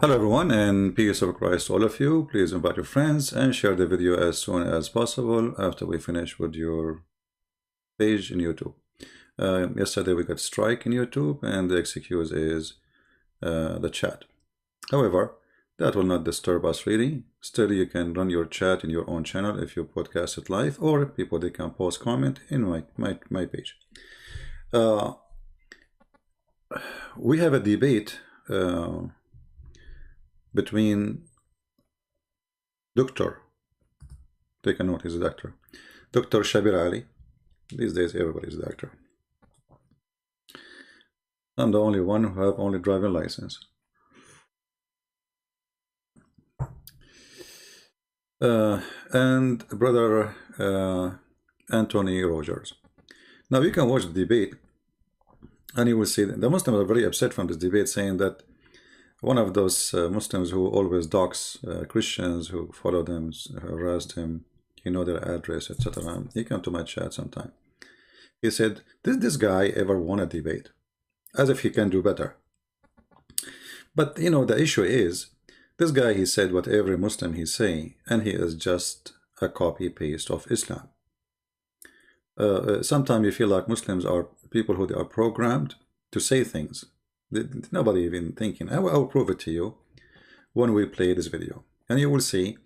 Hello everyone, and peace of Christ to all of you. Please invite your friends and share the video as soon as possible after we finish with your page in YouTube. Yesterday we got strike in YouTube, and the excuse is the chat. However, that will not disturb us really. Still, you can run your chat in your own channel if you podcast it live, or people they can post comment in my page. We have a debate between Dr. Take a note, he's a doctor. Dr. Shabir Ali. These days everybody's a doctor. I'm the only one who have only driving license. And brother Anthony Rogers. Now you can watch the debate and you will see that the Muslims are very upset from this debate, saying that one of those Muslims who always dogs Christians who follow them, harassed him, you know their address, etc. He came to my chat sometime. He said, did this guy ever won a debate? As if he can do better. But you know, the issue is, this guy, he said what every Muslim he say, and he is just a copy-paste of Islam. Sometimes you feel like Muslims are people who they are programmed to say things. Nobody even thinking. I will prove it to you when we play this video, and you will see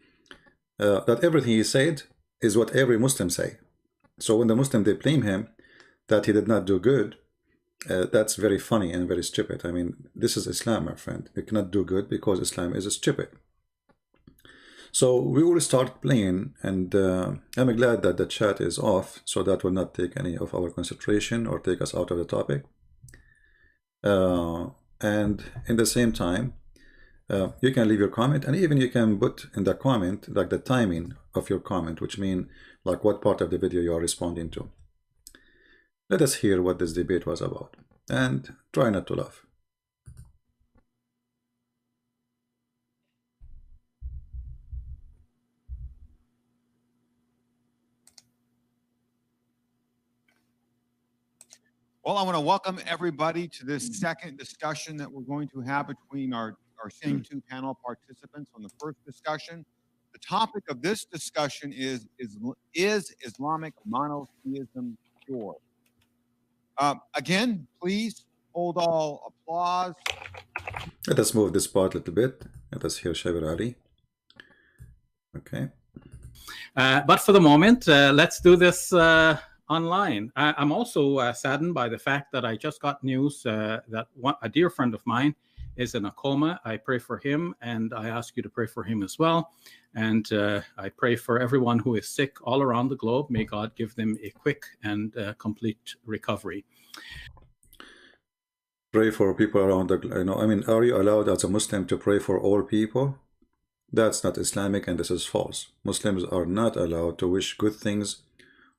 that everything he said is what every Muslim say. So when the Muslim they blame him that he did not do good, that's very funny and very stupid. I mean, this is Islam, my friend. You cannot do good because Islam is stupid. So we will start playing, and I'm glad that the chat is off, so that will not take any of our concentration or take us out of the topic. And in the same time, you can leave your comment, and even you can put in the comment like the timing of your comment, which means like what part of the video you are responding to. Let us hear what this debate was about, and try not to laugh. Well, I want to welcome everybody to this second discussion that we're going to have between our same two panel participants. On the first discussion, the topic of this discussion is Islamic monotheism pure? Again, please hold all applause. Let us move this part a little bit. Let us hear Shabir Ali. Okay. But for the moment, let's do this online. I'm also saddened by the fact that I just got news that a dear friend of mine is in a coma. I pray for him, and I ask you to pray for him as well. And I pray for everyone who is sick all around the globe. May God give them a quick and complete recovery. Pray for people around the, I mean, are you allowed as a Muslim to pray for all people? That's not Islamic, and this is false. Muslims are not allowed to wish good things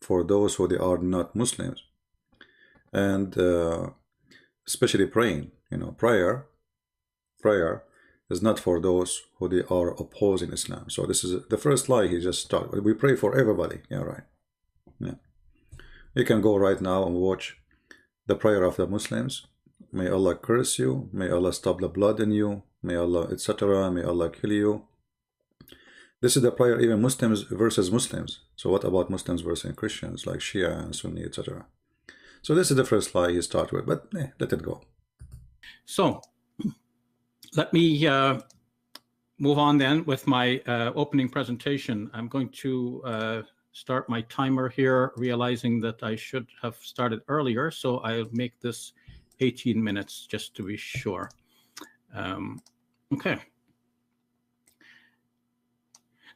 for those who they are not Muslims, and especially praying. Prayer is not for those who they are opposing Islam. So this is the first lie he just started. We pray for everybody. Yeah, right. Yeah, you can go right now and watch the prayer of the Muslims. May Allah curse you. May Allah stop the blood in you. May Allah, etc. May Allah kill you. This is the prayer, even Muslims versus Muslims. So what about Muslims versus Christians, like Shia and Sunni, etc.? So this is the first lie he started with, but let it go. So let me move on then with my opening presentation. I'm going to start my timer here, realizing that I should have started earlier. So I'll make this 18 minutes just to be sure. Okay.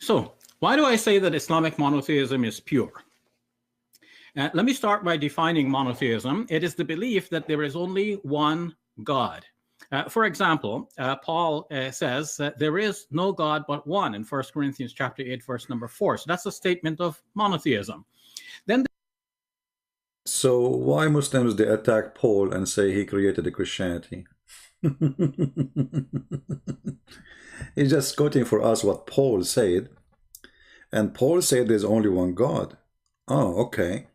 So why do I say that Islamic monotheism is pure? Let me start by defining monotheism. It is the belief that there is only one God. For example, Paul says that there is no God but one in 1 Corinthians chapter 8, verse number 4. So that's a statement of monotheism. Then so why Muslims they attack Paul and say he created the Christianity? He's just quoting for us what Paul said, and Paul said there's only one God. Oh, okay.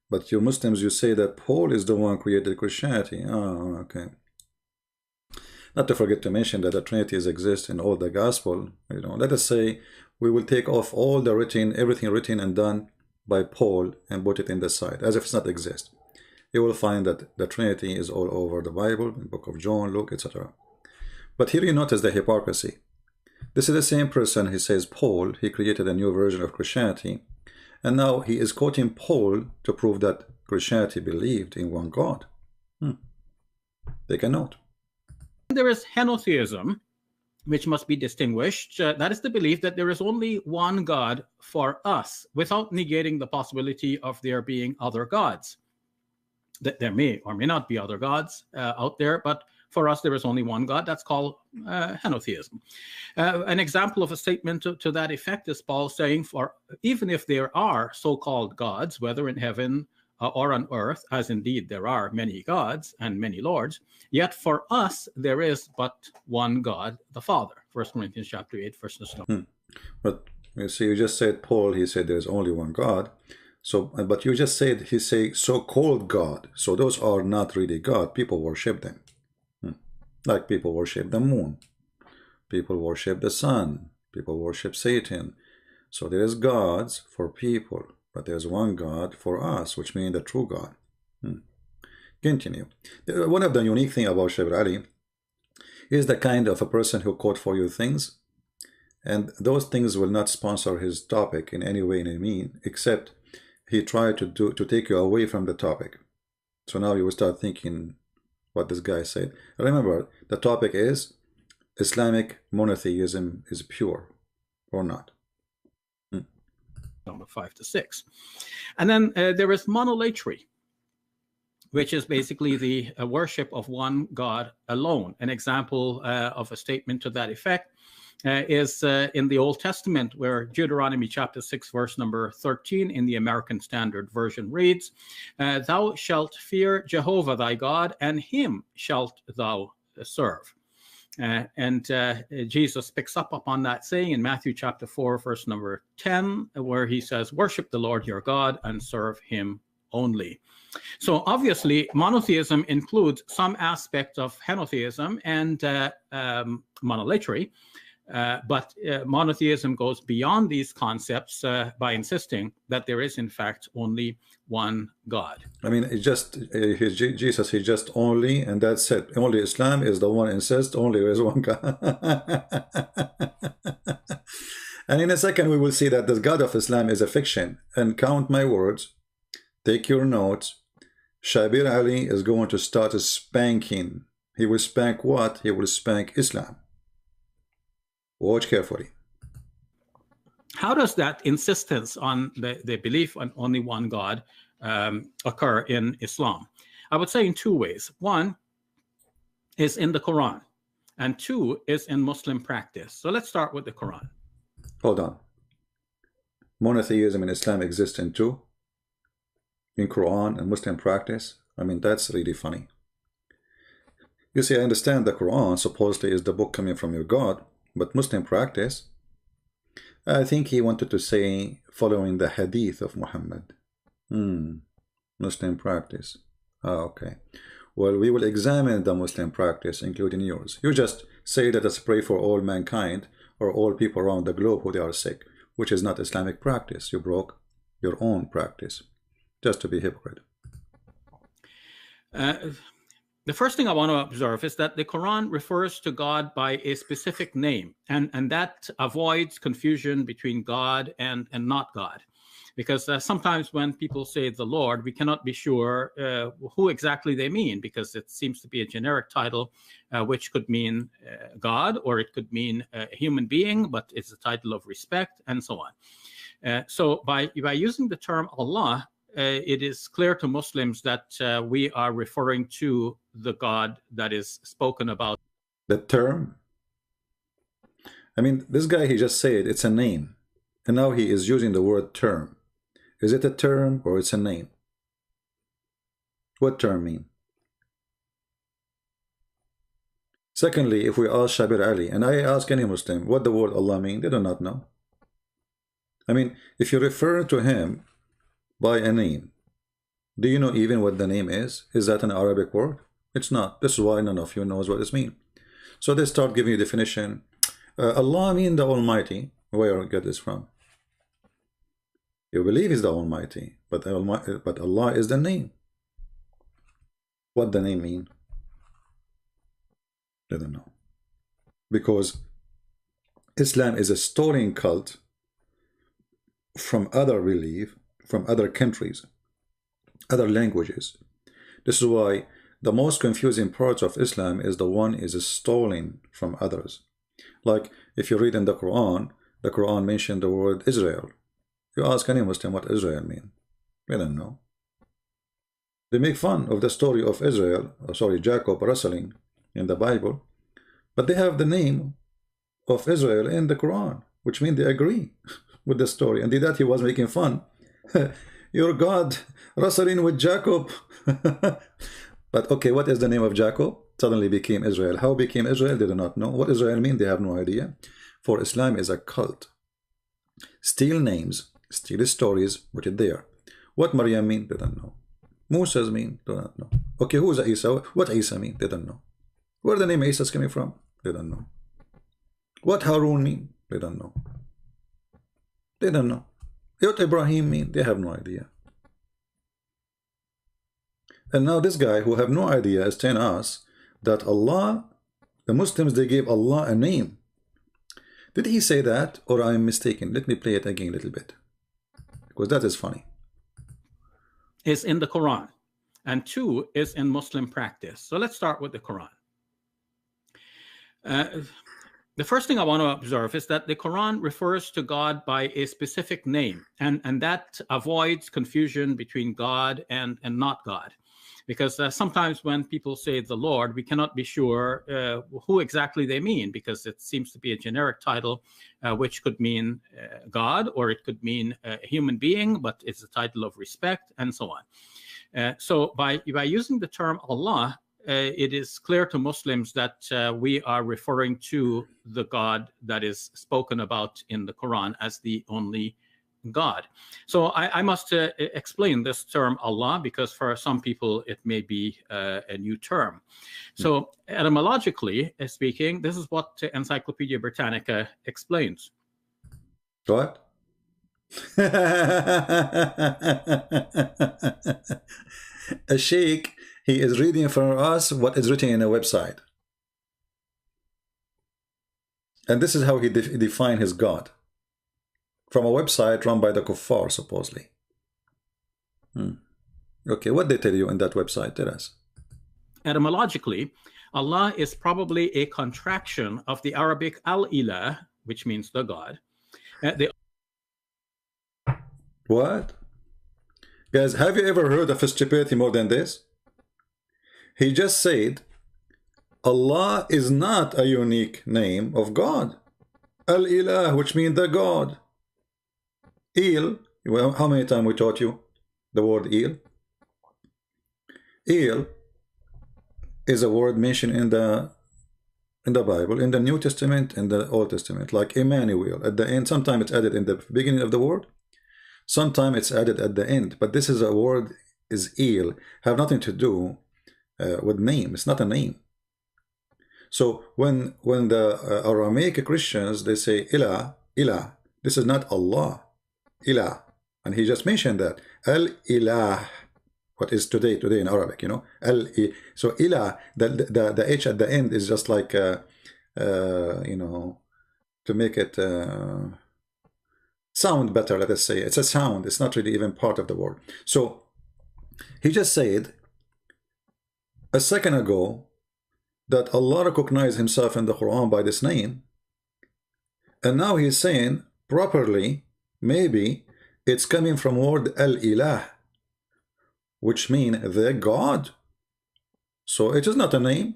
But you Muslims, you say that Paul is the one who created Christianity. Oh, okay. Not to forget to mention that the Trinity exists in all the Gospel. You know, let us say we will take off all the written, everything written and done by Paul and put it in the side, as if it's not exist. You will find that the Trinity is all over the Bible, the book of John, Luke, etc. But here you notice the hypocrisy. This is the same person, he says, Paul, he created a new version of Christianity, and now he is quoting Paul to prove that Christianity believed in one God. Take a note. There is henotheism, which must be distinguished. That is the belief that there is only one God for us, without negating the possibility of there being other gods. That there may or may not be other gods out there, but for us there is only one God. That's called henotheism. An example of a statement to that effect is Paul saying, for even if there are so-called gods, whether in heaven or on earth, as indeed there are many gods and many lords, yet for us there is but one God, the Father. 1 Corinthians chapter 8, verses 9. But you see, you just said Paul, he said there's only one God. So, but you just said he say so-called God. So those are not really God. People worship them. Like people worship the moon. People worship the sun. People worship Satan. So there is gods for people, but there's one God for us, which means the true God. Continue. One of the unique thing about Shabir Ali is the kind of a person who quote for you things, and those things will not sponsor his topic in any way, except he tried to take you away from the topic. So now you will start thinking what this guy said. Remember, the topic is Islamic monotheism is pure or not. Number 5 to 6. And then there is monolatry, which is basically the worship of one God alone. An example of a statement to that effect is in the Old Testament, where Deuteronomy chapter 6, verse number 13 in the American Standard Version reads, "Thou shalt fear Jehovah thy God, and him shalt thou serve." And Jesus picks up upon that saying in Matthew chapter 4, verse number 10, where he says, "Worship the Lord your God and serve him only." So obviously, monotheism includes some aspect of henotheism and monolatry. But monotheism goes beyond these concepts by insisting that there is, in fact, only one God. I mean, it just Jesus, he just only, and that's it. Only Islam is the one insists only there is one God. And in a second, we will see that the God of Islam is a fiction. And count my words, take your notes. Shabir Ali is going to start a spanking. He will spank what? He will spank Islam. Watch carefully. How does that insistence on the belief on only one God occur in Islam? I would say in two ways. One is in the Quran, and two is in Muslim practice. So let's start with the Quran. Hold on. Monotheism in Islam exists in two? In Quran and Muslim practice? I mean, that's really funny. You see, I understand the Quran supposedly is the book coming from your God, but Muslim practice, I think he wanted to say following the hadith of Muhammad. Muslim practice. Okay. Well, we will examine the Muslim practice, including yours. You just say that it's pray for all mankind or all people around the globe who they are sick, which is not Islamic practice. You broke your own practice, just to be hypocrite. The first thing I want to observe is that the Quran refers to God by a specific name, and that avoids confusion between God and not God. Because sometimes when people say the Lord, we cannot be sure who exactly they mean, because it seems to be a generic title, which could mean God, or it could mean a human being, but it's a title of respect, and so on. So by using the term Allah, it is clear to Muslims that we are referring to the God that is spoken about. The term? I mean, this guy, he just said it's a name. And now he is using the word term. Is it a term or it's a name? What term mean? Secondly, if we ask Shabir Ali, and I ask any Muslim, what the word Allah mean, they do not know. I mean, if you refer to him by a name, do you know even what the name is? Is that an Arabic word? It's not. This is why none of you knows what this means. So they start giving you definition. Allah mean the Almighty. Where you get this from? You believe He's the Almighty, but Allah is the name. What the name mean? They don't know. Because Islam is a storing cult from other belief, from other countries, other languages. This is why the most confusing part of Islam is the one is stolen from others. Like if you read in the Quran mentioned the word Israel. You ask any Muslim what Israel mean, they don't know. They make fun of the story of Israel, Jacob wrestling in the Bible, but they have the name of Israel in the Quran, which means they agree with the story. And that he was making fun. Your God wrestling with Jacob. But okay, what is the name of Jacob? Suddenly became Israel. How became Israel? They do not know. What Israel mean? They have no idea. For Islam is a cult. Steal names, steal stories, put it there. What Maryam mean? They don't know. Musa's mean? They don't know. Okay, who's Isa? What Isa mean? They don't know. Where the name Isa is coming from? They don't know. What Harun mean? They don't know. They don't know. What Ibrahim mean? They have no idea. And now this guy who have no idea is telling us that Allah, the Muslims, they gave Allah a name. Did he say that, or I'm mistaken? Let me play it again a little bit, because that is funny. Is in the Quran, and 2 is in Muslim practice. So let's start with the Quran. The first thing I want to observe is that the Quran refers to God by a specific name, and that avoids confusion between God and not God. Because sometimes when people say the Lord, we cannot be sure who exactly they mean, because it seems to be a generic title, which could mean God, or it could mean a human being, but it's a title of respect, and so on. So by using the term Allah, it is clear to Muslims that we are referring to the God that is spoken about in the Quran as the only God. So I must explain this term Allah, because for some people it may be a new term. So etymologically speaking, this is what Encyclopedia Britannica explains. What? A sheikh, he is reading for us what is written in a website. And this is how he defined his God. From a website run by the kuffar, supposedly. Okay, what they tell you in that website? Tell us. Etymologically, Allah is probably a contraction of the Arabic al-ilah, which means the God. What? Guys, have you ever heard of stupidity more than this? He just said, Allah is not a unique name of God. Al-ilah, which means the God. Il, well, how many times we taught you the word il? Il is a word mentioned in the Bible, in the New Testament and the Old Testament, like Emmanuel at the end. Sometimes it's added in the beginning of the word, sometimes it's added at the end. But this is a word is il, have nothing to do with name. It's not a name. So when the Aramaic Christians, they say ilah, this is not Allah. Ilah, and he just mentioned that al-ilah, what is today in Arabic, you know, so ilah, the h at the end is just like you know, to make it sound better. Let us say it's a sound. It's not really even part of the word. So he just said a second ago that Allah recognized himself in the Quran by this name, and now he's saying properly, maybe it's coming from word al-ilah, which mean the God. So it is not a name.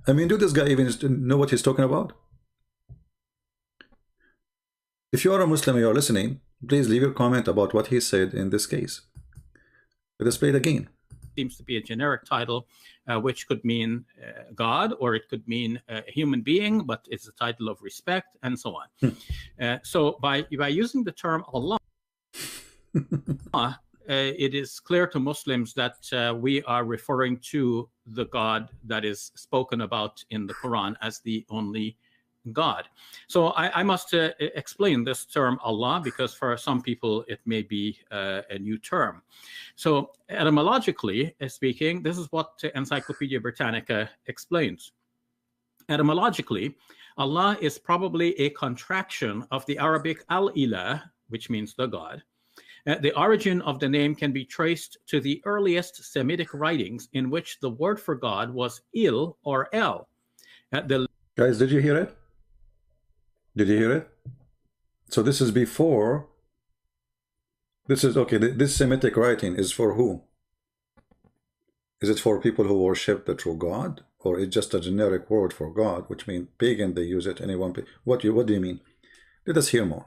I mean, do this guy even know what he's talking about? If you are a Muslim and you are listening, please leave your comment about what he said in this case. Let us play it again. Seems to be a generic title, which could mean God, or it could mean a human being, but it's a title of respect, and so on. So by using the term Allah, it is clear to Muslims that we are referring to the God that is spoken about in the Quran as the only God. So I must explain this term Allah, because for some people it may be a new term. So etymologically speaking, this is what Encyclopedia Britannica explains. Etymologically, Allah is probably a contraction of the Arabic al-ilah, which means the God. The origin of the name can be traced to the earliest Semitic writings in which the word for God was il or el. Guys, did you hear it? Did you hear it? So this is before. This is okay. This Semitic writing is for who? Is it for people who worship the true God, or it's just a generic word for God, which means pagan? They use it. Anyone? What do you mean? Let us hear more.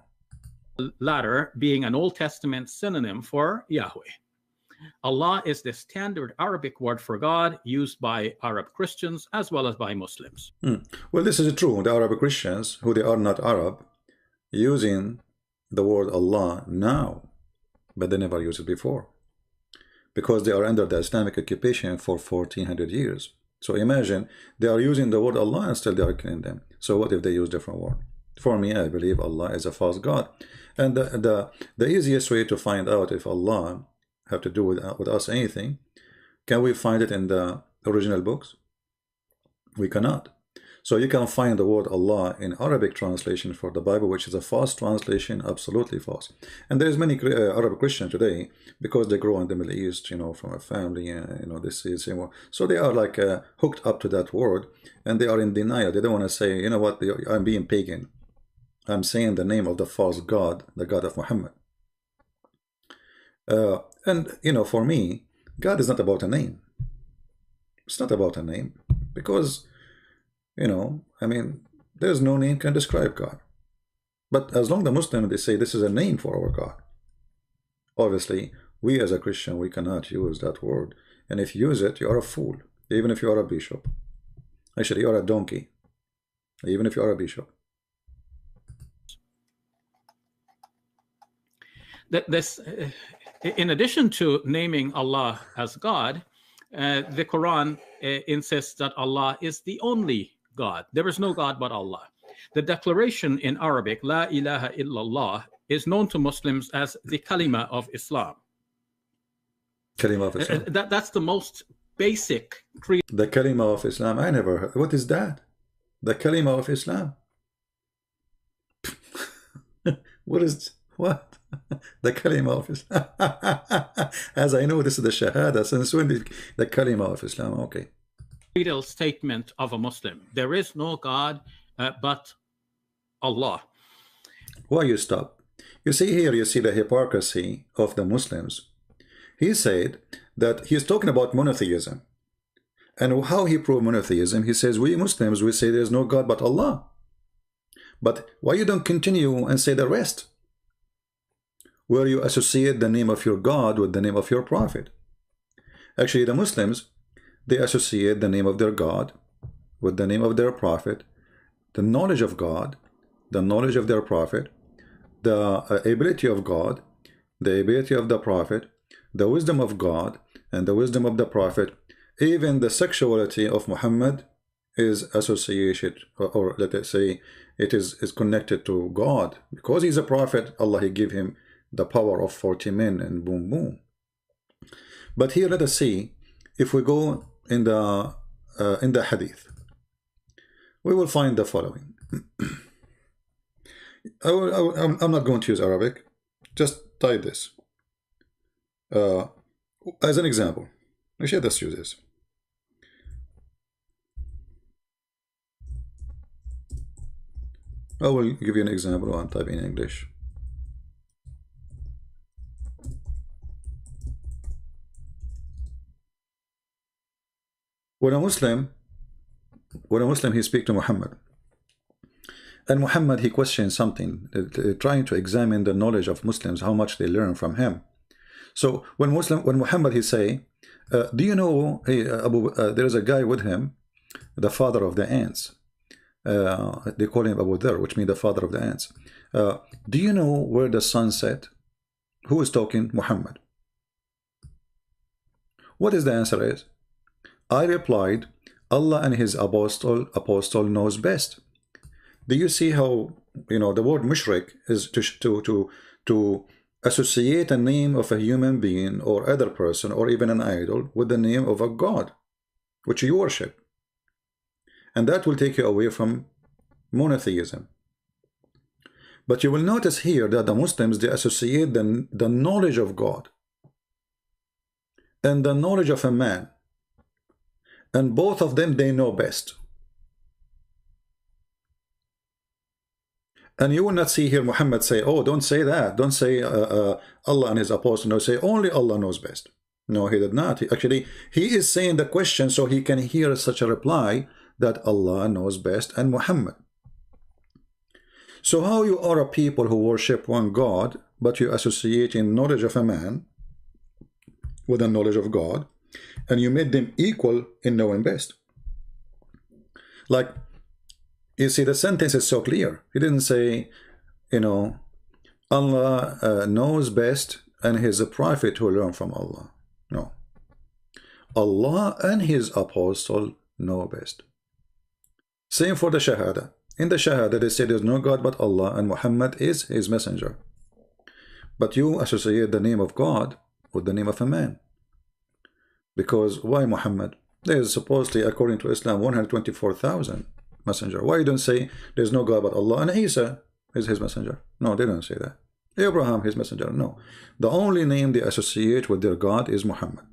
Latter being an Old Testament synonym for Yahweh. Allah is the standard Arabic word for God used by Arab Christians as well as by Muslims. Well, this is true. The Arab Christians, who they are not Arab, using the word Allah now, but they never used it before, because they are under the Islamic occupation for 1400 years. So imagine they are using the word Allah and still they are killing them. So what if they use different word? For me, I believe Allah is a false God. And the easiest way to find out if Allah have to do with us anything, can we find it in the original books? We cannot. So you can find the word Allah in Arabic translation for the Bible, which is a false translation, absolutely false. And there's many Arab Christians today, because they grow in the Middle East, you know, from a family, you know, this is, so they are like hooked up to that word, and they are in denial. They don't want to say, you know what, I'm being pagan. I'm saying the name of the false God, the God of Muhammad. And, you know, for me, God is not about a name. It's not about a name, because, you know, I mean, there's no name can describe God. But as long as the Muslim, they say this is a name for our God. Obviously, we as a Christian, we cannot use that word. And if you use it, you are a fool, even if you are a bishop. Actually, you are a donkey, even if you are a bishop. In addition to naming Allah as God, the Quran insists that Allah is the only God. There is no God but Allah. The declaration in Arabic, La ilaha illallah, is known to Muslims as the kalima of Islam. Kalima of Islam. That's the most basic creed. The kalima of Islam, I never heard. What is that? The kalima of Islam? What? The kalima of Islam. As I know, this is the shahada. Since when did the kalima of Islam? Okay. Creedal statement of a Muslim. There is no God but Allah. Why you stop? You see here, you see the hypocrisy of the Muslims. He said that he's talking about monotheism. And how he proved monotheism? He says, we Muslims, we say there's no God but Allah. But why you don't continue and say the rest? Where you associate the name of your God with the name of your prophet. Actually, the Muslims, they associate the name of their God with the name of their prophet, the knowledge of God, the knowledge of their prophet, the ability of God, the ability of the prophet, the wisdom of God, and the wisdom of the prophet. Even the sexuality of Muhammad is associated, or let us say, it is connected to God. Because he's a prophet, Allah, he gave him the power of 40 men, and boom, boom. But here, let us see, if we go in the hadith, we will find the following. I'm not going to use Arabic. Just type this as an example. Actually, let's use this. I will give you an example. I'm typing in English. When a Muslim he speaks to Muhammad, and Muhammad he questions something, trying to examine the knowledge of Muslims, how much they learn from him. So when Muhammad he say, do you know, hey, there is a guy with him, the father of the ants. They call him Abu Dhar, which means the father of the ants. Do you know where the sun set? Who is talking? Muhammad. What is the answer is? I replied, Allah and his apostle knows best. Do you see how, the word mushrik is to associate a name of a human being or other person or even an idol with the name of a god which you worship, and that will take you away from monotheism. But you will notice here that the Muslims, they associate the knowledge of God and the knowledge of a man, and both of them, they know best. And you will not see here Muhammad say, oh, don't say that, don't say Allah and his apostle, no, say only Allah knows best. No, he did not. Actually, he is saying the question so he can hear such a reply that Allah knows best and Muhammad. So how you are a people who worship one God, but you associate in knowledge of a man with the knowledge of God, and you made them equal in knowing best? Like, you see, the sentence is so clear. He didn't say, Allah knows best and he is a prophet who learned from Allah. No. Allah and his apostle know best. Same for the Shahada. In the Shahada, they say there's no God but Allah and Muhammad is his messenger. But you associate the name of God with the name of a man. Because why Muhammad? There is supposedly, according to Islam, 124,000 messenger. Why you don't say there's no God but Allah and Isa is his messenger? No, they don't say that. Abraham, his messenger. No. The only name they associate with their God is Muhammad.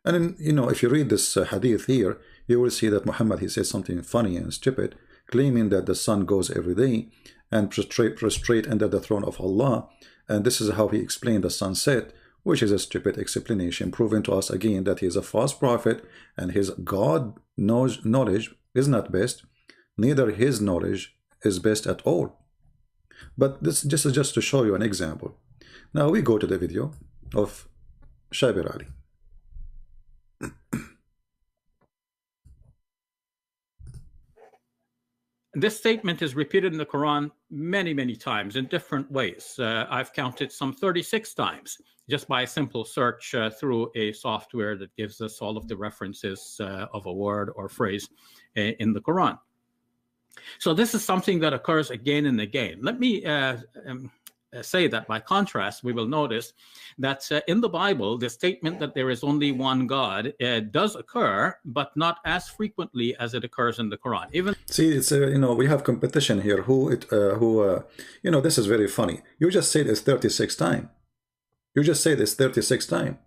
And if you read this hadith here, you will see that Muhammad, he says something funny and stupid, claiming that the sun goes every day and prostrate under the throne of Allah. And this is how he explained the sunset, which is a stupid explanation, proving to us again that he is a false prophet and his God knowledge is not best, neither his knowledge is best at all. But this is just to show you an example. Now we go to the video of Shabir Ali. This statement is repeated in the Quran many, many times in different ways. I've counted some 36 times just by a simple search through a software that gives us all of the references of a word or phrase in the Quran. So this is something that occurs again and again. Let me say that by contrast, we will notice that in the Bible, the statement that there is only one God does occur, but not as frequently as it occurs in the Quran. Even see, it's we have competition here. This is very funny. You just say this 36 times. You just say this 36 times.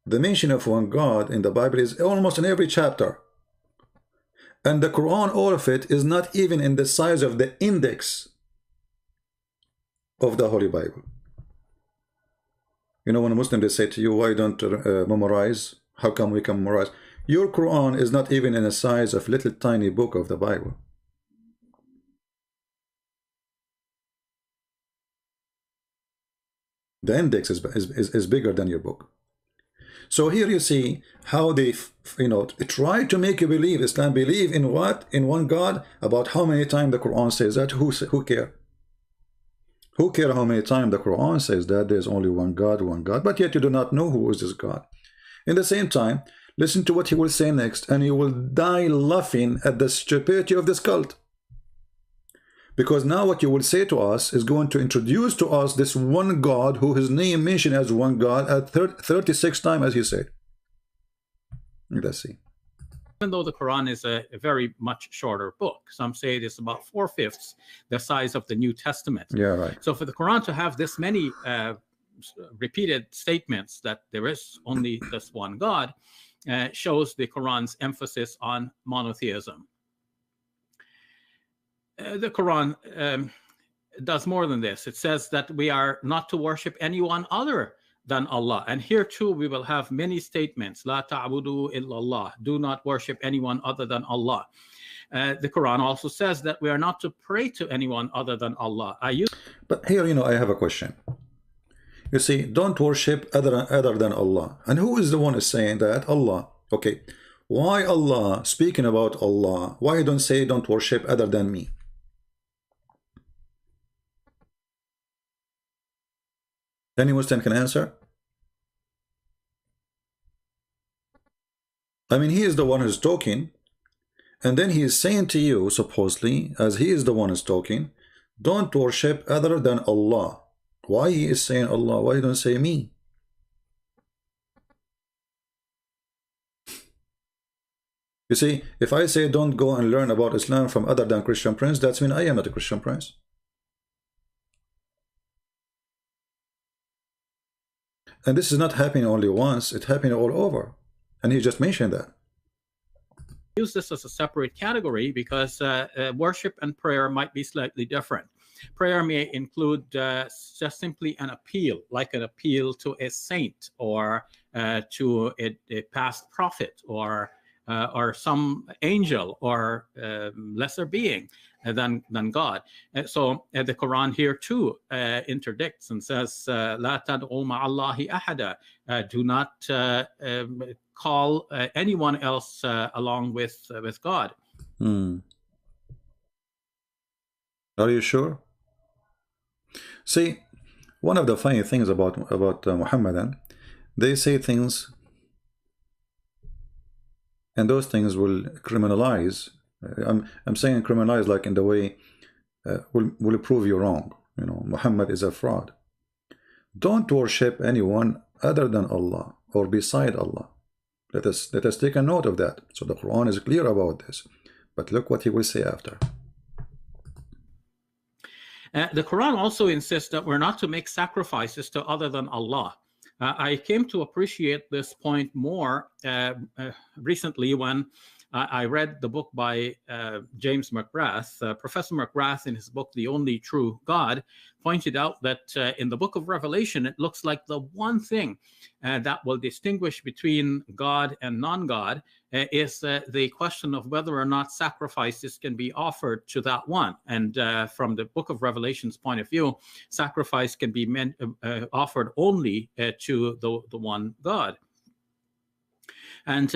The mention of one God in the Bible is almost in every chapter. And the Quran, all of it, is not even in the size of the index of the Holy Bible. When a Muslim, they say to you, why don't memorize? How come we can memorize? Your Quran is not even in the size of little tiny book of the Bible. The index is bigger than your book. So here you see how they, try to make you believe, Islam believe in what? In one God. About how many times the Quran says that? Who care? Who care how many times the Quran says that there's only one God, but yet you do not know who is this God. In the same time, listen to what he will say next, and you will die laughing at the stupidity of this cult. Because now what you will say to us is going to introduce to us this one God who his name mentioned as one God at 36 times, as he said. Let's see. Even though the Quran is a very much shorter book, some say it is about 4/5 the size of the New Testament. Yeah, right. So for the Quran to have this many repeated statements that there is only this one God shows the Quran's emphasis on monotheism. The Quran does more than this. It says that we are not to worship anyone other than Allah. And here too, we will have many statements. La ta'budu illallah. Do not worship anyone other than Allah. The Quran also says that we are not to pray to anyone other than Allah. But here, I have a question. You see, don't worship other than Allah. And who is the one is saying that? Allah. Okay. Why Allah? Speaking about Allah, why don't say don't worship other than me? Any Muslim can answer? I mean, he is the one who's talking, and then he is saying to you, supposedly, as he is the one who's talking, don't worship other than Allah. Why he is saying Allah? Why don't say me? You see, if I say don't go and learn about Islam from other than Christian prince, that's mean I am not a Christian prince. And this is not happening only once, it's happening all over. And he just mentioned that. Use this as a separate category because worship and prayer might be slightly different. Prayer may include just simply an appeal, like an appeal to a saint or to a past prophet or some angel or lesser being than God. So the Quran here too interdicts and says, "La tad'u ma'allahi ahada." Do not call anyone else along with God. Are you sure? See, one of the funny things about Muhammadan, they say things, and those things will criminalize. I'm saying criminalize like in the way will prove you wrong. You know, Muhammad is a fraud. Don't worship anyone other than Allah or beside Allah. Let us take a note of that. So the Quran is clear about this. But look what he will say after. The Quran also insists that we're not to make sacrifices to other than Allah. I came to appreciate this point more recently when I read the book by James McGrath. Professor McGrath, in his book, The Only True God, pointed out that in the book of Revelation, it looks like the one thing that will distinguish between God and non-God is the question of whether or not sacrifices can be offered to that one. And from the book of Revelation's point of view, sacrifice can be offered only to the one God. And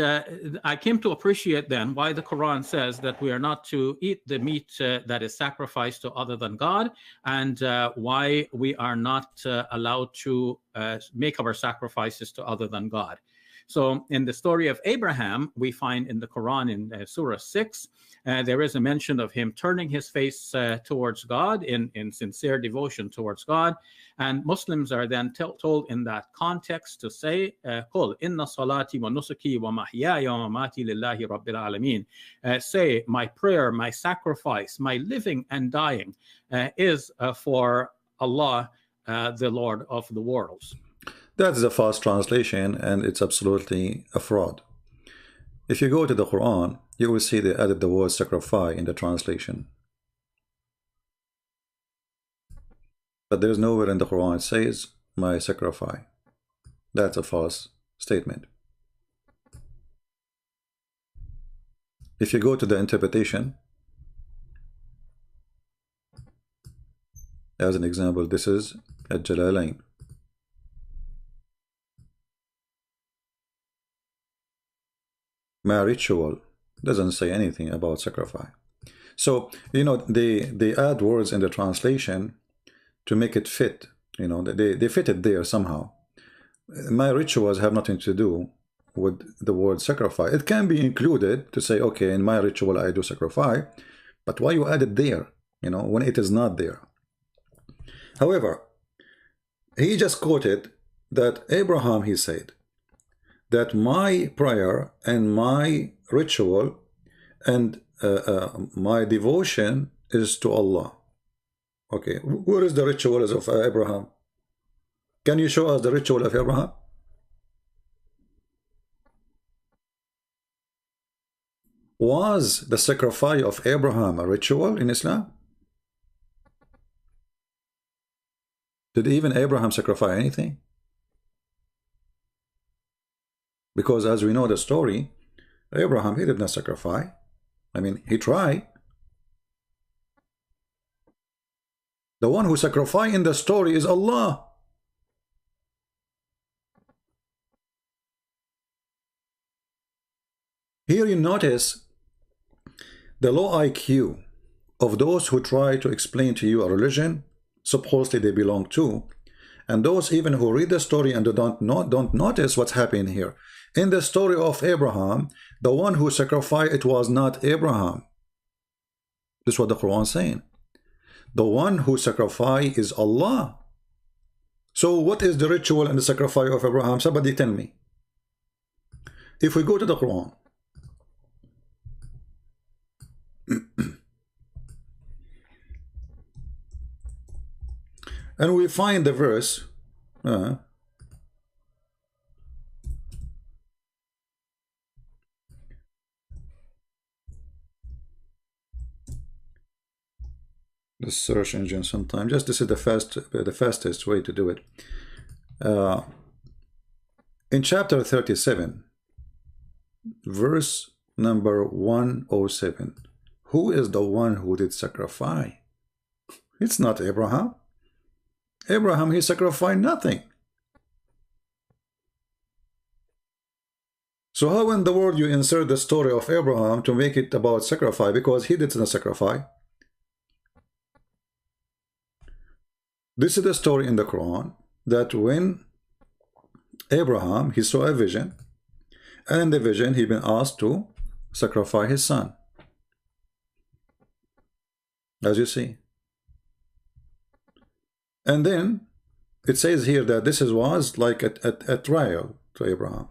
I came to appreciate then why the Quran says that we are not to eat the meat that is sacrificed to other than God, and why we are not allowed to make our sacrifices to other than God. So in the story of Abraham, we find in the Quran in Surah 6, there is a mention of him turning his face towards God in sincere devotion towards God. And Muslims are then told in that context to say, "Qul inna salati wa nusuki wa mahyaya wa mamati lillahi rabbil alamin." Say, my prayer, my sacrifice, my living and dying is for Allah, the Lord of the worlds. That is a false translation, and it's absolutely a fraud. If you go to the Quran, you will see they added the word sacrifice in the translation. But there's nowhere in the Quran it says, my sacrifice. That's a false statement. If you go to the interpretation, as an example, this is Al-Jalalain. My ritual doesn't say anything about sacrifice. So, you know, they add words in the translation to make it fit. You know, they fit it there somehow. My rituals have nothing to do with the word sacrifice. It can be included to say, okay, in my ritual I do sacrifice, but why you add it there, you know, when it is not there? However, he just quoted that Abraham, he said, that my prayer and my ritual and my devotion is to Allah. Okay, where is the ritual of Abraham? Can you show us the ritual of Abraham? Was the sacrifice of Abraham a ritual in Islam? Did even Abraham sacrifice anything? Because as we know the story, Abraham, he did not sacrifice. I mean, he tried. The one who sacrificed in the story is Allah. Here you notice the low IQ of those who try to explain to you a religion supposedly they belong to, And those even who read the story and don't notice what's happening here. In the story of Abraham, the one who sacrificed, it was not Abraham. This is what the Quran is saying. The one who sacrificed is Allah. So what is the ritual and the sacrifice of Abraham? Somebody tell me. If we go to the Quran, and we find the verse, the search engine sometimes, just this is the fastest way to do it. In chapter 37, verse number 107, who is the one who did sacrifice? It's not Abraham. Abraham, he sacrificed nothing. So how in the world you insert the story of Abraham to make it about sacrifice, because he didn't sacrifice? This is the story in the Quran that when Abraham, he saw a vision, and in the vision he been asked to sacrifice his son, as you see. And then it says here that this was like a trial to Abraham.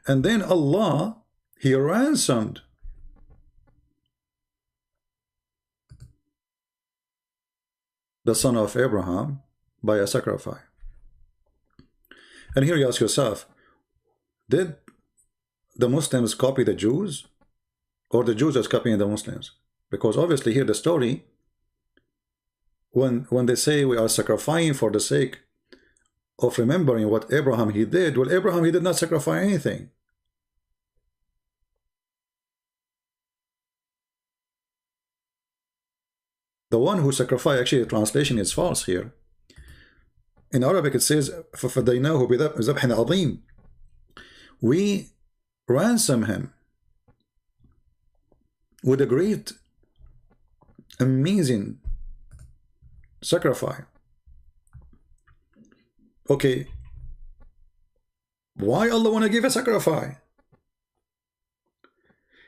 And then Allah, he ransomed the son of Abraham by a sacrifice. And here you ask yourself, did the Muslims copy the Jews, or the Jews are copying the Muslims? Because obviously here the story, when they say we are sacrificing for the sake of remembering what Abraham he did, well, Abraham he did not sacrifice anything. The one who sacrificed, actually the translation is false here. In Arabic it says, فَفَدَيْنَاهُ بِذَبْحٍ عَظِيمٍ. We ransom him with a great, amazing sacrifice. Okay, why Allah want to give a sacrifice?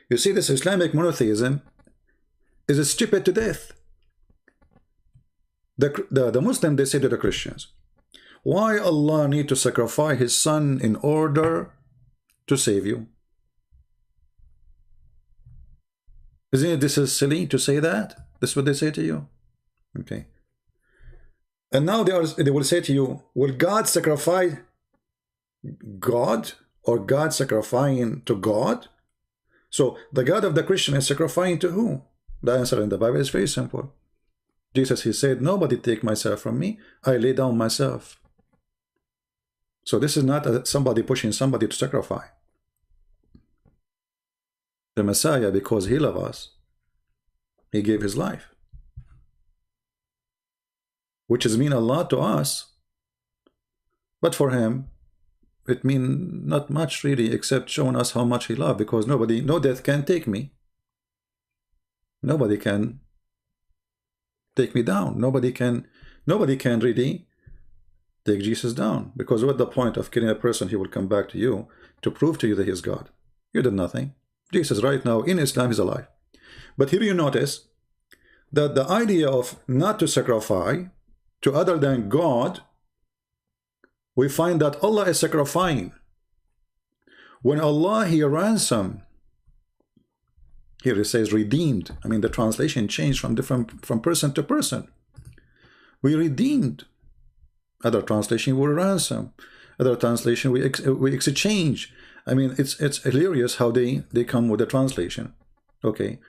You see, this Islamic monotheism is stupid to death. The Muslim, they say to the Christians, why Allah need to sacrifice his son in order to save you? Isn't it this is silly to say that? This is what they say to you. Okay. And now they will say to you, will God sacrifice God, or God sacrificing to God? So the God of the Christian is sacrificing to who? The answer in the Bible is very simple. Jesus, he said, nobody take myself from me, I lay down myself. So this is not somebody pushing somebody to sacrifice. The Messiah, because he loved us, he gave his life, which is mean a lot to us, but for him it mean not much really, except showing us how much he loved, because no death can take me. Nobody can take me down. Nobody can really take Jesus down, because what the point of killing a person? He will come back to you to prove to you that he is God. You did nothing. Jesus right now in Islam is alive. But here you notice that the idea of not to sacrifice to other than God, we find that Allah is sacrificing. When Allah, he ransomed, here it says redeemed. I mean, the translation changed from person to person. We redeemed. Other translation we ransom. Other translation we exchange. I mean, it's hilarious how they come with a translation. Okay,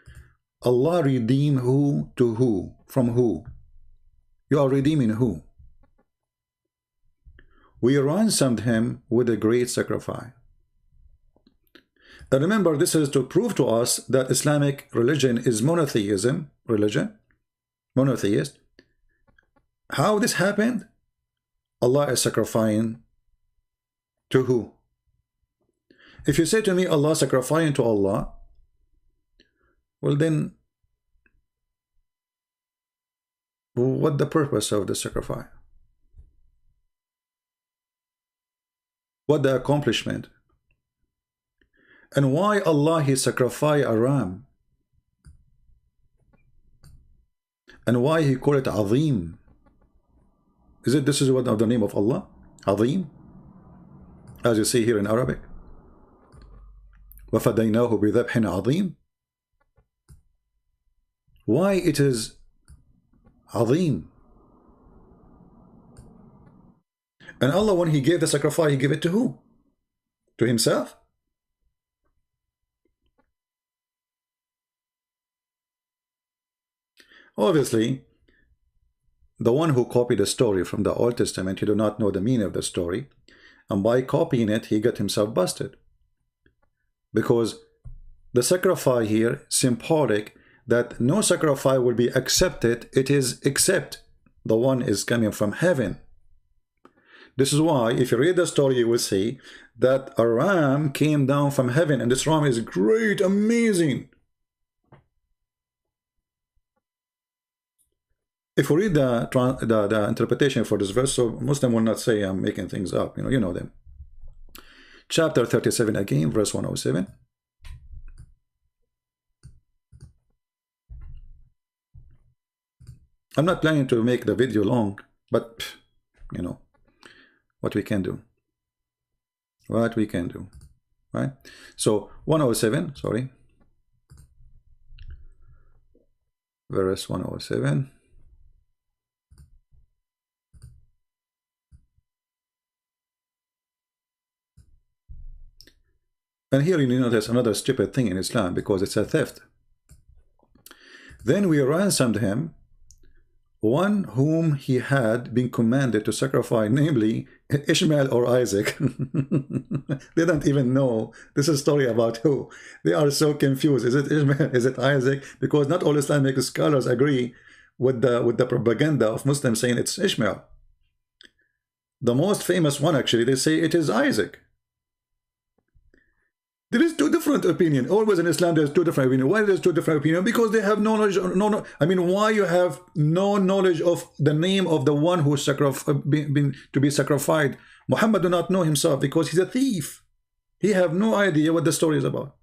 Allah redeem who to who? From who? You are redeeming who? We ransomed him with a great sacrifice. And remember, this is to prove to us that Islamic religion is monotheism religion, monotheist. How this happened? Allah is sacrificing to who? If you say to me Allah sacrificing to Allah, well then, what the purpose of the sacrifice? What the accomplishment? And why Allah He sacrificed a ram? And why He called it Azim? This is what the name of Allah? Azim? As you see here in Arabic. وَفَدَيْنَاهُ بِذَبْحٍ عَظِيمٍ. Why it is Azim? And Allah, when He gave the sacrifice, He gave it to who? To Himself? Obviously, the one who copied the story from the Old Testament, he do not know the meaning of the story, and by copying it, he got himself busted. Because the sacrifice here, symbolic, that no sacrifice will be accepted, it is except the one is coming from heaven. This is why, if you read the story, you will see that a ram came down from heaven, and this ram is great, amazing. If we read the interpretation for this verse, so Muslim will not say I'm making things up, you know them. Chapter 37 again, verse 107. I'm not planning to make the video long, but you know what we can do. What we can do, right? So 107, sorry. Verse 107. And here you notice another stupid thing in Islam, because it's a theft. Then we ransomed him, one whom he had been commanded to sacrifice, namely Ishmael or Isaac. They don't even know this is a story about who. They are so confused. Is it Ishmael? Is it Isaac? Because not all Islamic scholars agree with the propaganda of Muslims saying it's Ishmael. The most famous one, actually, they say it is Isaac. There is two different opinions. Always in Islam, there's two different opinions. Why there's two different opinions? Because they have no knowledge. I mean, why you have no knowledge of the name of the one who been to be sacrificed? Muhammad do not know himself because he's a thief. He have no idea what the story is about.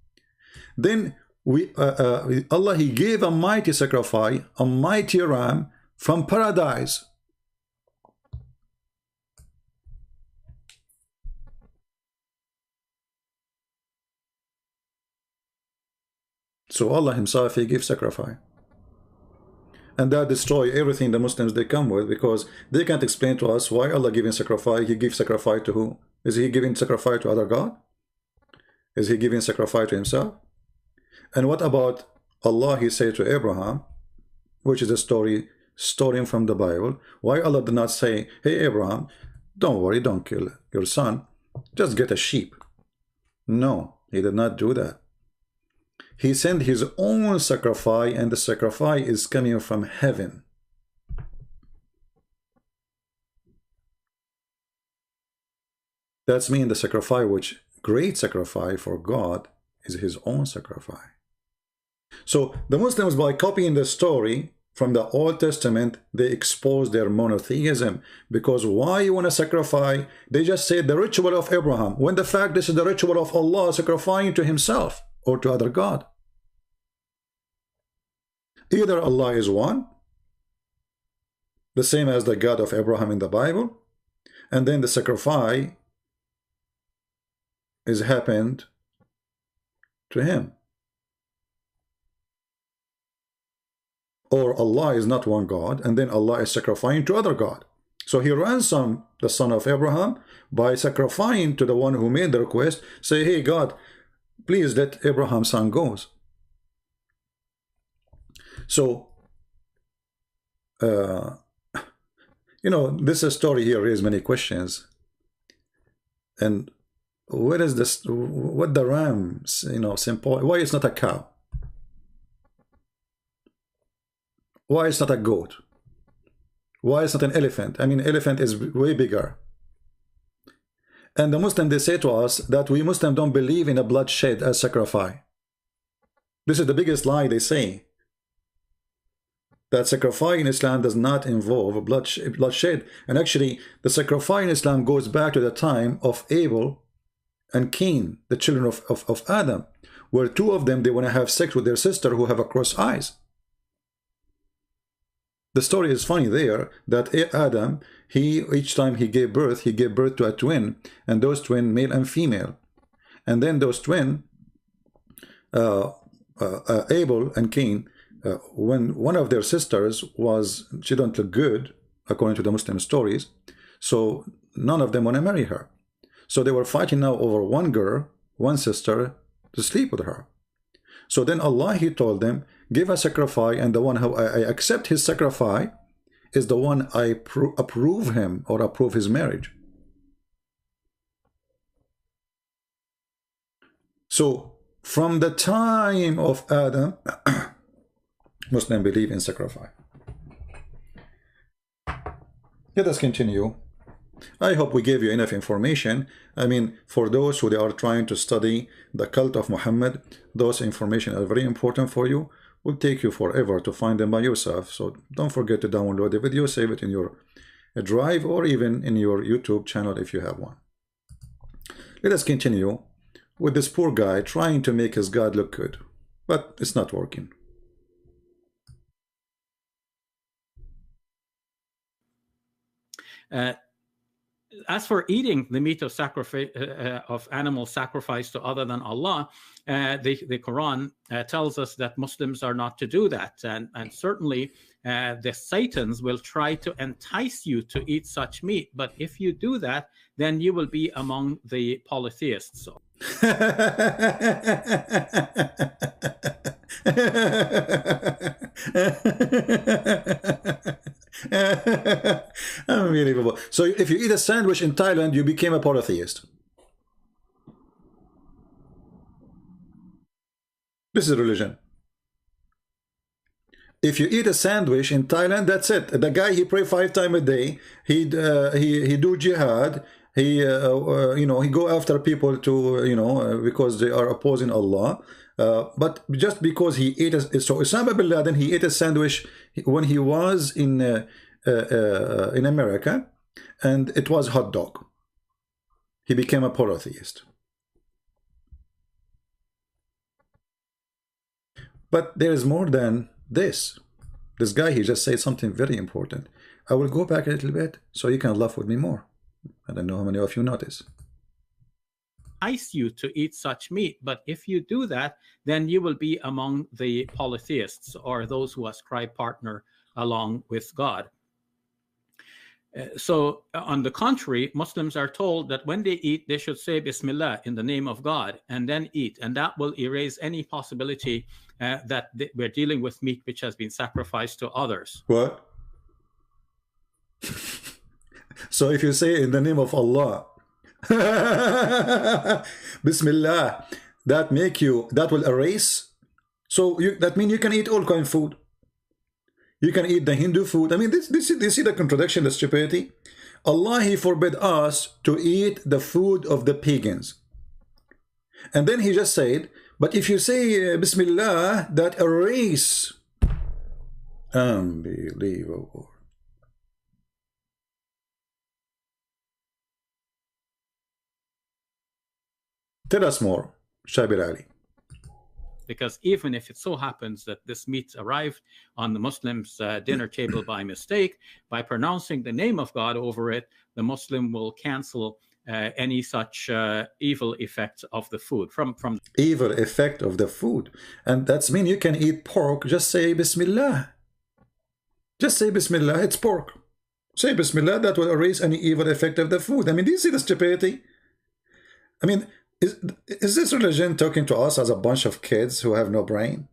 Then Allah, He gave a mighty sacrifice, a mighty ram from paradise. So Allah Himself, He gives sacrifice. And that destroy everything the Muslims they come with, because they can't explain to us why Allah giving sacrifice. He gives sacrifice to who? Is He giving sacrifice to other God? Is He giving sacrifice to Himself? And what about Allah? He said to Abraham, which is a story stolen from the Bible. Why Allah did not say, hey Abraham, don't worry, don't kill your son, just get a sheep? No, He did not do that. He sent His own sacrifice, and the sacrifice is coming from heaven. That's mean the sacrifice, which great sacrifice for God, is His own sacrifice. So the Muslims, by copying the story from the Old Testament, they expose their monotheism. Because why you want to sacrifice? They just say the ritual of Abraham, when the fact this is the ritual of Allah sacrificing to Himself or to other God. Either Allah is one, the same as the God of Abraham in the Bible, and then the sacrifice is happened to Him. Or Allah is not one God, and then Allah is sacrificing to other God. So He ransomed the son of Abraham by sacrificing to the one who made the request, say, hey God, please let Abraham's son go. So, you know, this story here raises many questions. And where is this, what the ram, you know, simple, why it's not a cow? Why it's not a goat? Why it's not an elephant? I mean, elephant is way bigger. And the Muslim, they say to us that we Muslims don't believe in a bloodshed as sacrifice. This is the biggest lie they say. that sacrifice in Islam does not involve bloodshed. And actually, the sacrifice in Islam goes back to the time of Abel and Cain, the children of Adam, where two of them, they want to have sex with their sister who have a crossed eyes. The story is funny there, that Adam, each time he gave birth to a twin, and those twin, male and female. And then those twin, Abel and Cain, when one of their sisters she don't look good, according to the Muslim stories, so none of them want to marry her. So they were fighting now over one girl, one sister, to sleep with her. So then Allah, he told them, give a sacrifice, and the one who I accept his sacrifice is the one I approve him, or approve his marriage. So from the time of Adam, Muslims believe in sacrifice. Let us continue. I hope we gave you enough information. I mean, for those who they are trying to study the cult of Muhammad, those information are very important for you. Will take you forever to find them by yourself. So don't forget to download the video, save it in your drive, or even in your YouTube channel if you have one. Let us continue with this poor guy trying to make his God look good, but it's not working. As for eating the meat of sacrifice of animals sacrificed to other than Allah, the Quran tells us that Muslims are not to do that, and certainly the Satans will try to entice you to eat such meat. But if you do that, then you will be among the polytheists. Unbelievable. So if you eat a sandwich in Thailand, you became a polytheist. This is religion. If you eat a sandwich in Thailand, that's it. The guy, he pray 5 times a day. He do jihad. He he go after people to because they are opposing Allah. But just because he ate so Osama bin Laden, he ate a sandwich when he was in America, and it was hot dog. He became a polytheist. But there is more than this. This guy, he just said something very important. I will go back a little bit so you can laugh with me more. I don't know how many of you notice. Entice you to eat such meat, but if you do that, then you will be among the polytheists, or those who ascribe partner along with God. So on the contrary, Muslims are told that when they eat, they should say Bismillah in the name of God and then eat, and that will erase any possibility that we're dealing with meat which has been sacrificed to others. What? So if you say in the name of Allah, Bismillah, that will erase. So that means you can eat all kind of food. You can eat the Hindu food. I mean, this see the contradiction, the stupidity. Allah, he forbid us to eat the food of the pagans. And then he just said, but if you say Bismillah, that erase. Unbelievable. Tell us more, Shabir Ali. Because even if it so happens that this meat arrived on the Muslim's dinner table by mistake, by pronouncing the name of God over it, the Muslim will cancel any such evil effects of the food. From evil effect of the food. And that's mean you can eat pork, just say Bismillah. Just say Bismillah, it's pork. Say Bismillah, that will erase any evil effect of the food. I mean, do you see the stupidity? I mean, is this religion talking to us as a bunch of kids who have no brain?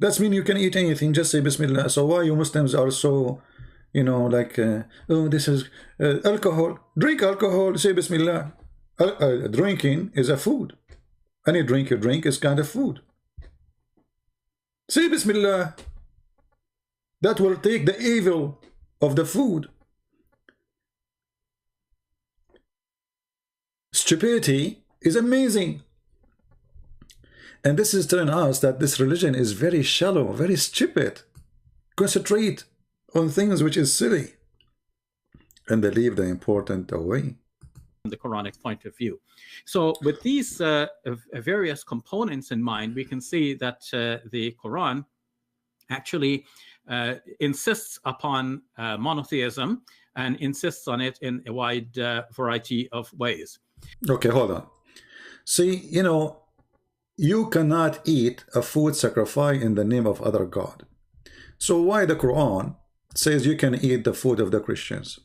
That's mean you can eat anything, just say Bismillah. So why you Muslims are so, like, oh, this is alcohol. Drink alcohol, say Bismillah. Drinking is a food. Any drink you drink is kind of food. Say Bismillah. That will take the evil of the food. Stupidity is amazing. And this is telling us that this religion is very shallow, very stupid. Concentrate on things which is silly, and they leave the important away. From the Quranic point of view. So with these various components in mind, we can see that the Quran actually insists upon monotheism and insists on it in a wide variety of ways. Okay, hold on. See, you know, you cannot eat a food sacrificed in the name of other God. So why the Quran says you can eat the food of the Christians?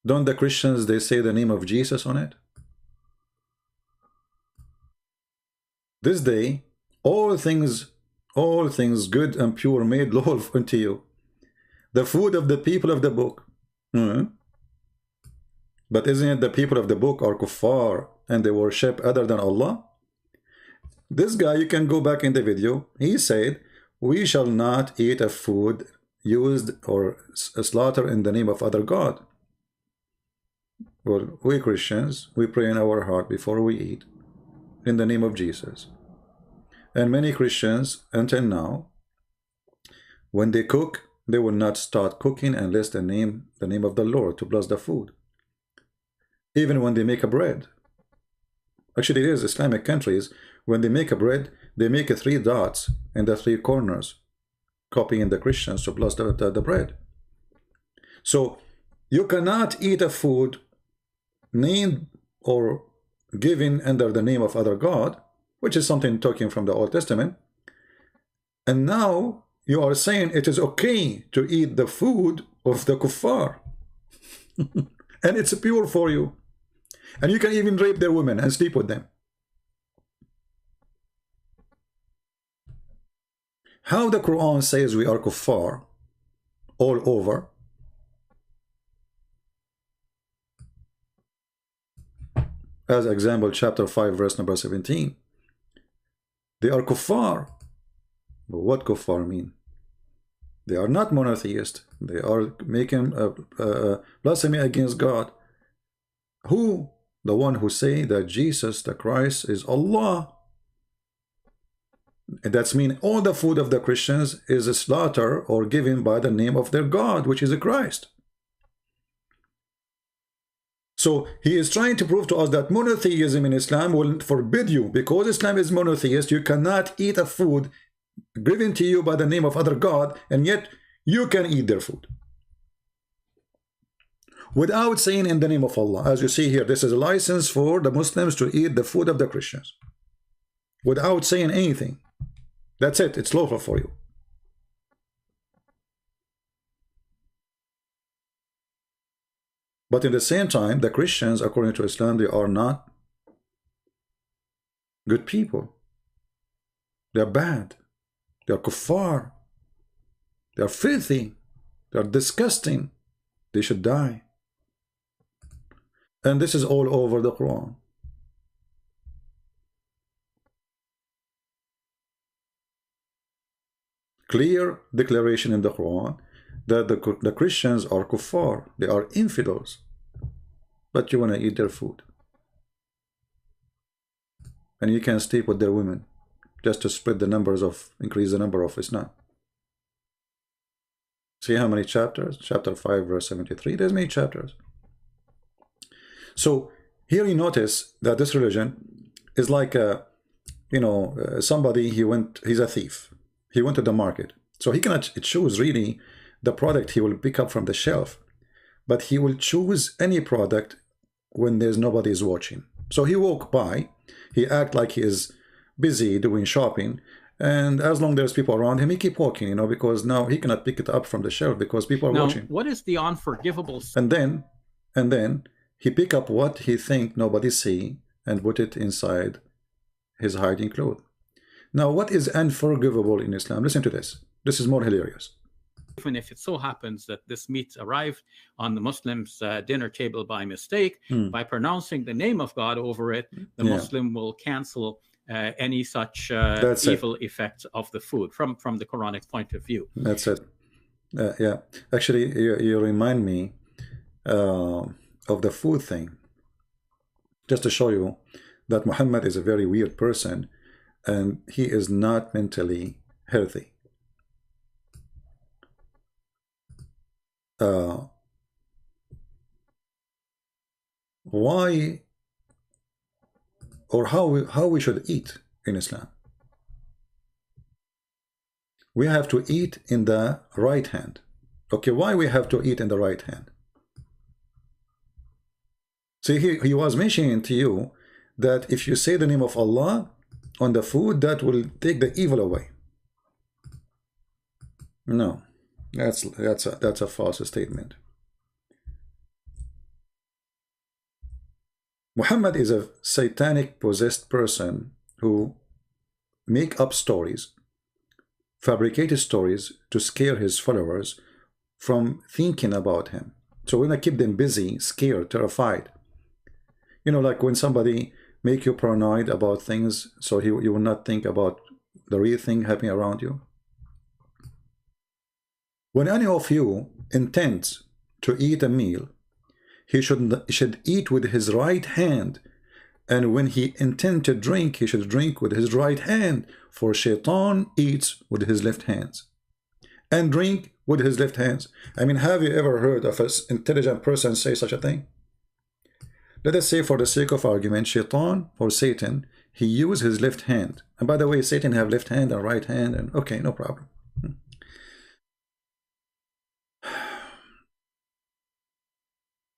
Don't the Christians, they say the name of Jesus on it? This day, all things good and pure made lawful unto you. The food of the people of the book. But isn't it the people of the book are kuffar and they worship other than Allah? This guy, you can go back in the video, he said, we shall not eat a food used or slaughtered in the name of other God. Well, we Christians, we pray in our heart before we eat in the name of Jesus. And many Christians, until now, when they cook, they will not start cooking unless they name the name of the Lord to bless the food. Even when they make a bread. Actually, it is Islamic countries, when they make a bread, they make 3 dots in the 3 corners, copying the Christians to bless the bread. So, you cannot eat a food named or given under the name of other God, which is something talking from the Old Testament. And now you are saying it is okay to eat the food of the kuffar. And it's pure for you. And you can even rape their women and sleep with them. How the Quran says we are kuffar all over. As example, chapter 5, verse number 17. They are kuffar. But what kuffar mean? They are not monotheist. They are making blasphemy against God. Who? The one who say that Jesus, the Christ, is Allah. And that's mean all the food of the Christians is a slaughter or given by the name of their God, which is a Christ. So he is trying to prove to us that monotheism in Islam will forbid you. Because Islam is monotheist, you cannot eat a food given to you by the name of other God, and yet you can eat their food. Without saying in the name of Allah. As you see here, this is a license for the Muslims to eat the food of the Christians. Without saying anything. That's it. It's lawful for you. But in the same time, the Christians, according to Islam, they are not good people. They are bad. They are kuffar. They are filthy. They are disgusting. They should die. And this is all over the Quran. Clear declaration in the Quran that the Christians are kuffar. They are infidels. But you want to eat their food. And you can sleep with their women just to spread the numbers of, increase the number of Islam. See how many chapters? Chapter 5, verse 73. There's many chapters. So here you notice that this religion is like a, somebody, he's a thief. He went to the market. So he cannot choose really the product he will pick up from the shelf. But he will choose any product when there's nobody is watching. So he walk by, he act like he is busy doing shopping, and as long as there's people around him, he keep walking, because now he cannot pick it up from the shelf because people are watching. What is the unforgivable? And then he pick up what he think nobody see and put it inside his hiding cloth. Now, what is unforgivable in Islam? Listen to this. This is more hilarious. Even if it so happens that this meat arrived on the Muslim's dinner table by mistake, by pronouncing the name of God over it, the Muslim will cancel any such evil effects of the food from the Quranic point of view. That's it. Yeah. Actually, you remind me of the food thing, just to show you that Muhammad is a very weird person and he is not mentally healthy. Why or how we should eat in Islam? We have to eat in the right hand. Okay, why we have to eat in the right hand? See, he was mentioning to you that if you say the name of Allah on the food, that will take the evil away. No, that's a false statement. Muhammad is a satanic possessed person who make up stories, fabricated stories to scare his followers from thinking about him. So we're gonna keep them busy, scared, terrified. You know, like when somebody make you paranoid about things, so you will not think about the real thing happening around you. When any of you intends to eat a meal, he should eat with his right hand, and when he intends to drink, he should drink with his right hand, for Shaitan eats with his left hands and drink with his left hands. I mean, have you ever heard of an intelligent person say such a thing? Let us say, for the sake of argument, Shaitan or Satan, he used his left hand. And by the way, Satan have left hand and right hand, and okay, no problem.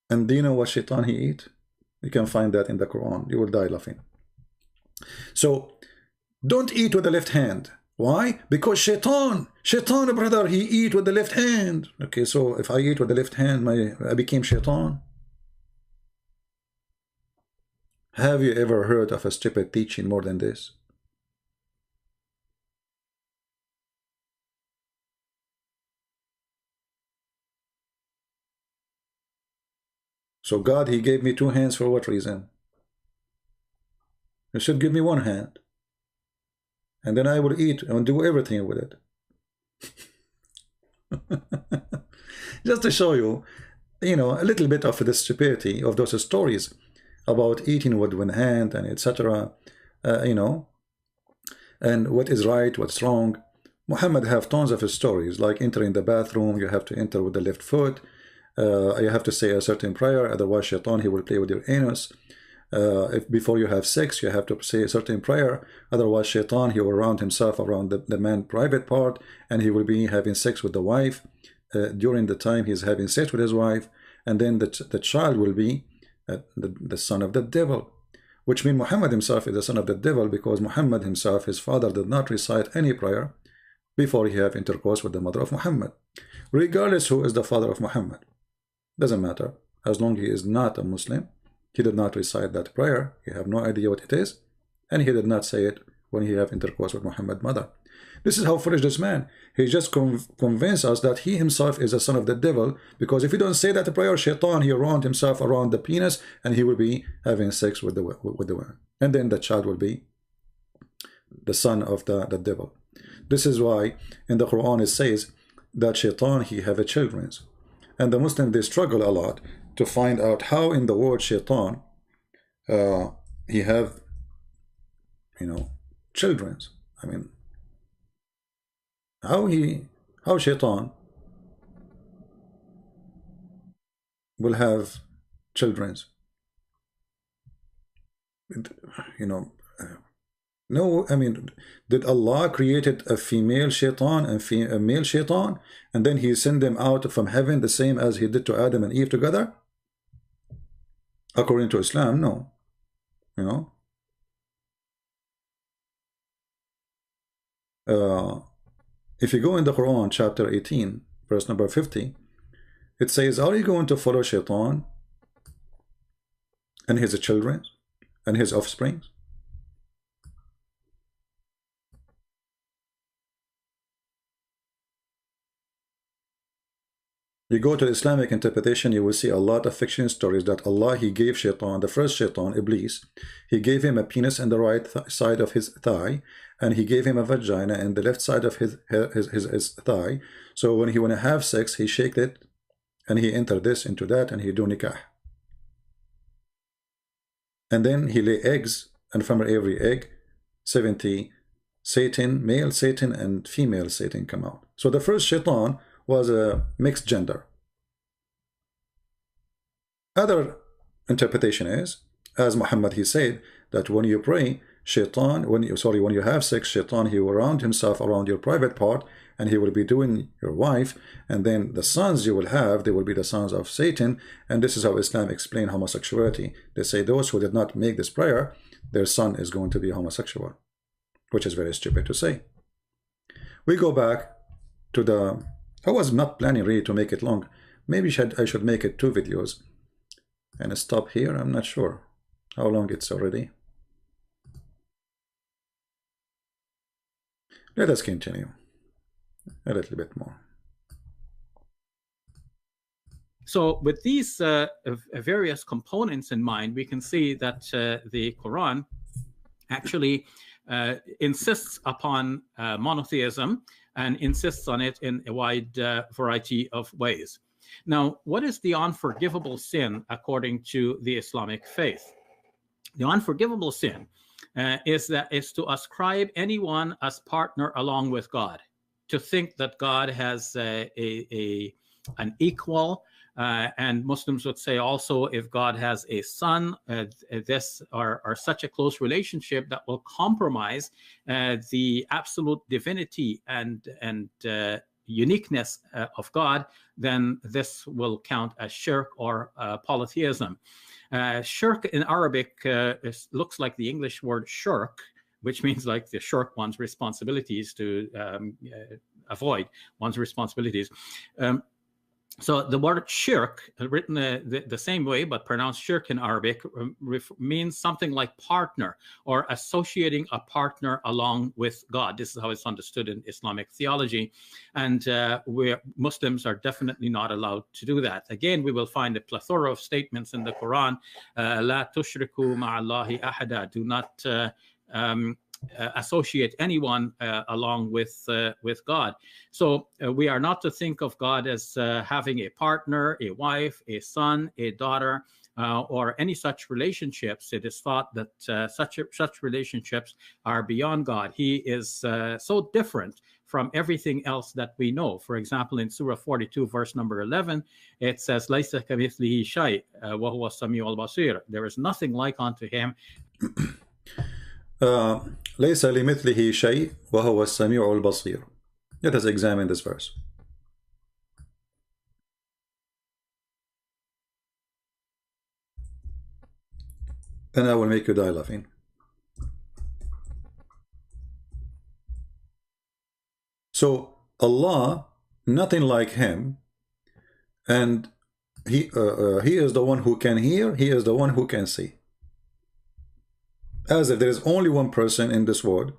And do you know what Shaitan he eat? You can find that in the Quran. You will die laughing. So don't eat with the left hand. Why? Because Shaitan, brother, he eat with the left hand. Okay, so if I eat with the left hand, I became Shaitan. Have you ever heard of a stupid teaching more than this? So God, he gave me two hands for what reason? He should give me one hand, and then I will eat and do everything with it. Just to show you, you know, a little bit of the stupidity of those stories about eating with one hand and etc. You know, and what is right, what's wrong. Muhammad have tons of stories, like entering the bathroom, you have to enter with the left foot. You have to say a certain prayer, otherwise Shaitan, he will play with your anus. If before you have sex, you have to say a certain prayer, otherwise Shaitan, he will round himself around the man's private part, and he will be having sex with the wife during the time he's having sex with his wife, and then the child will be the son of the devil, which means Muhammad himself is the son of the devil, because Muhammad himself, his father, did not recite any prayer before he have intercourse with the mother of Muhammad, regardless who is the father of Muhammad. Doesn't matter, as long as he is not a Muslim. He did not recite that prayer, he have no idea what it is, and he did not say it when he have intercourse with Muhammad's mother. This is how foolish this man. He just convinced us that he himself is a son of the devil, because if he don't say that prayer, Shaitan, he round himself around the penis, and he will be having sex with the woman, and then the child will be the son of the devil. This is why in the Quran it says that Shaitan, he have a children. And the Muslims, they struggle a lot to find out how in the word Shaitan he have, you know, children. I mean, how Shaitan will have children? You know, no, I mean, did Allah created a female Shaitan and a male Shaitan, and then he sent them out from heaven the same as he did to Adam and Eve together? According to Islam, no. You know, if you go in the Quran, chapter 18, verse number 50, it says, are you going to follow Shaitan and his children and his offspring? You go to the Islamic interpretation, you will see a lot of fiction stories that Allah, he gave Shaitan, the first Shaitan, Iblis, he gave him a penis in the right side of his thigh, and he gave him a vagina in the left side of his thigh. So when he want to have sex, he shaked it, and he enter this into that, and he do nikah. And then he lay eggs, and from every egg, 70 Satan, male Satan and female Satan come out. So the first shaitan was a mixed gender. Other interpretation is, as Muhammad he said, that when you pray, shaitan, when you have sex, shaitan, he will round himself around your private part, and he will be doing your wife, and then the sons you will have, they will be the sons of Satan. And this is how Islam explain homosexuality. They say those who did not make this prayer, their son is going to be homosexual, which is very stupid to say. We go back to the, I was not planning really to make it long. Maybe I should make it 2 videos and stop here. I'm not sure how long it's already. Let us continue a little bit more. So with these various components in mind, we can see that the Quran actually insists upon monotheism and insists on it in a wide variety of ways. Now, what is the unforgivable sin according to the Islamic faith? The unforgivable sin is to ascribe anyone as partner along with God, to think that God has an equal, and Muslims would say also if God has a son, this are such a close relationship that will compromise the absolute divinity and uniqueness of God, then this will count as shirk or polytheism. Shirk in Arabic looks like the English word shirk, which means like to shirk one's responsibilities, to avoid one's responsibilities. So the word shirk, written the same way but pronounced shirk in Arabic, means something like partner or associating a partner along with God. This is how it's understood in Islamic theology. And Muslims are definitely not allowed to do that. Again, we will find a plethora of statements in the Quran. La tushriku ma'allahi ahada. Do not associate anyone along with God. So we are not to think of God as having a partner, a wife, a son, a daughter, or any such relationships. It is thought that such relationships are beyond God. He is so different from everything else that we know. For example, in Surah 42, verse number 11, it says, "Laysa kamithlihi shay' wa huwa as-sami'ul basir." There is nothing like unto him. ليس لمثله شيء وهو السميع البصير. Let us examine this verse. And I will make you die laughing. So Allah, nothing like him, and he is the one who can hear, he is the one who can see. As if there is only one person in this world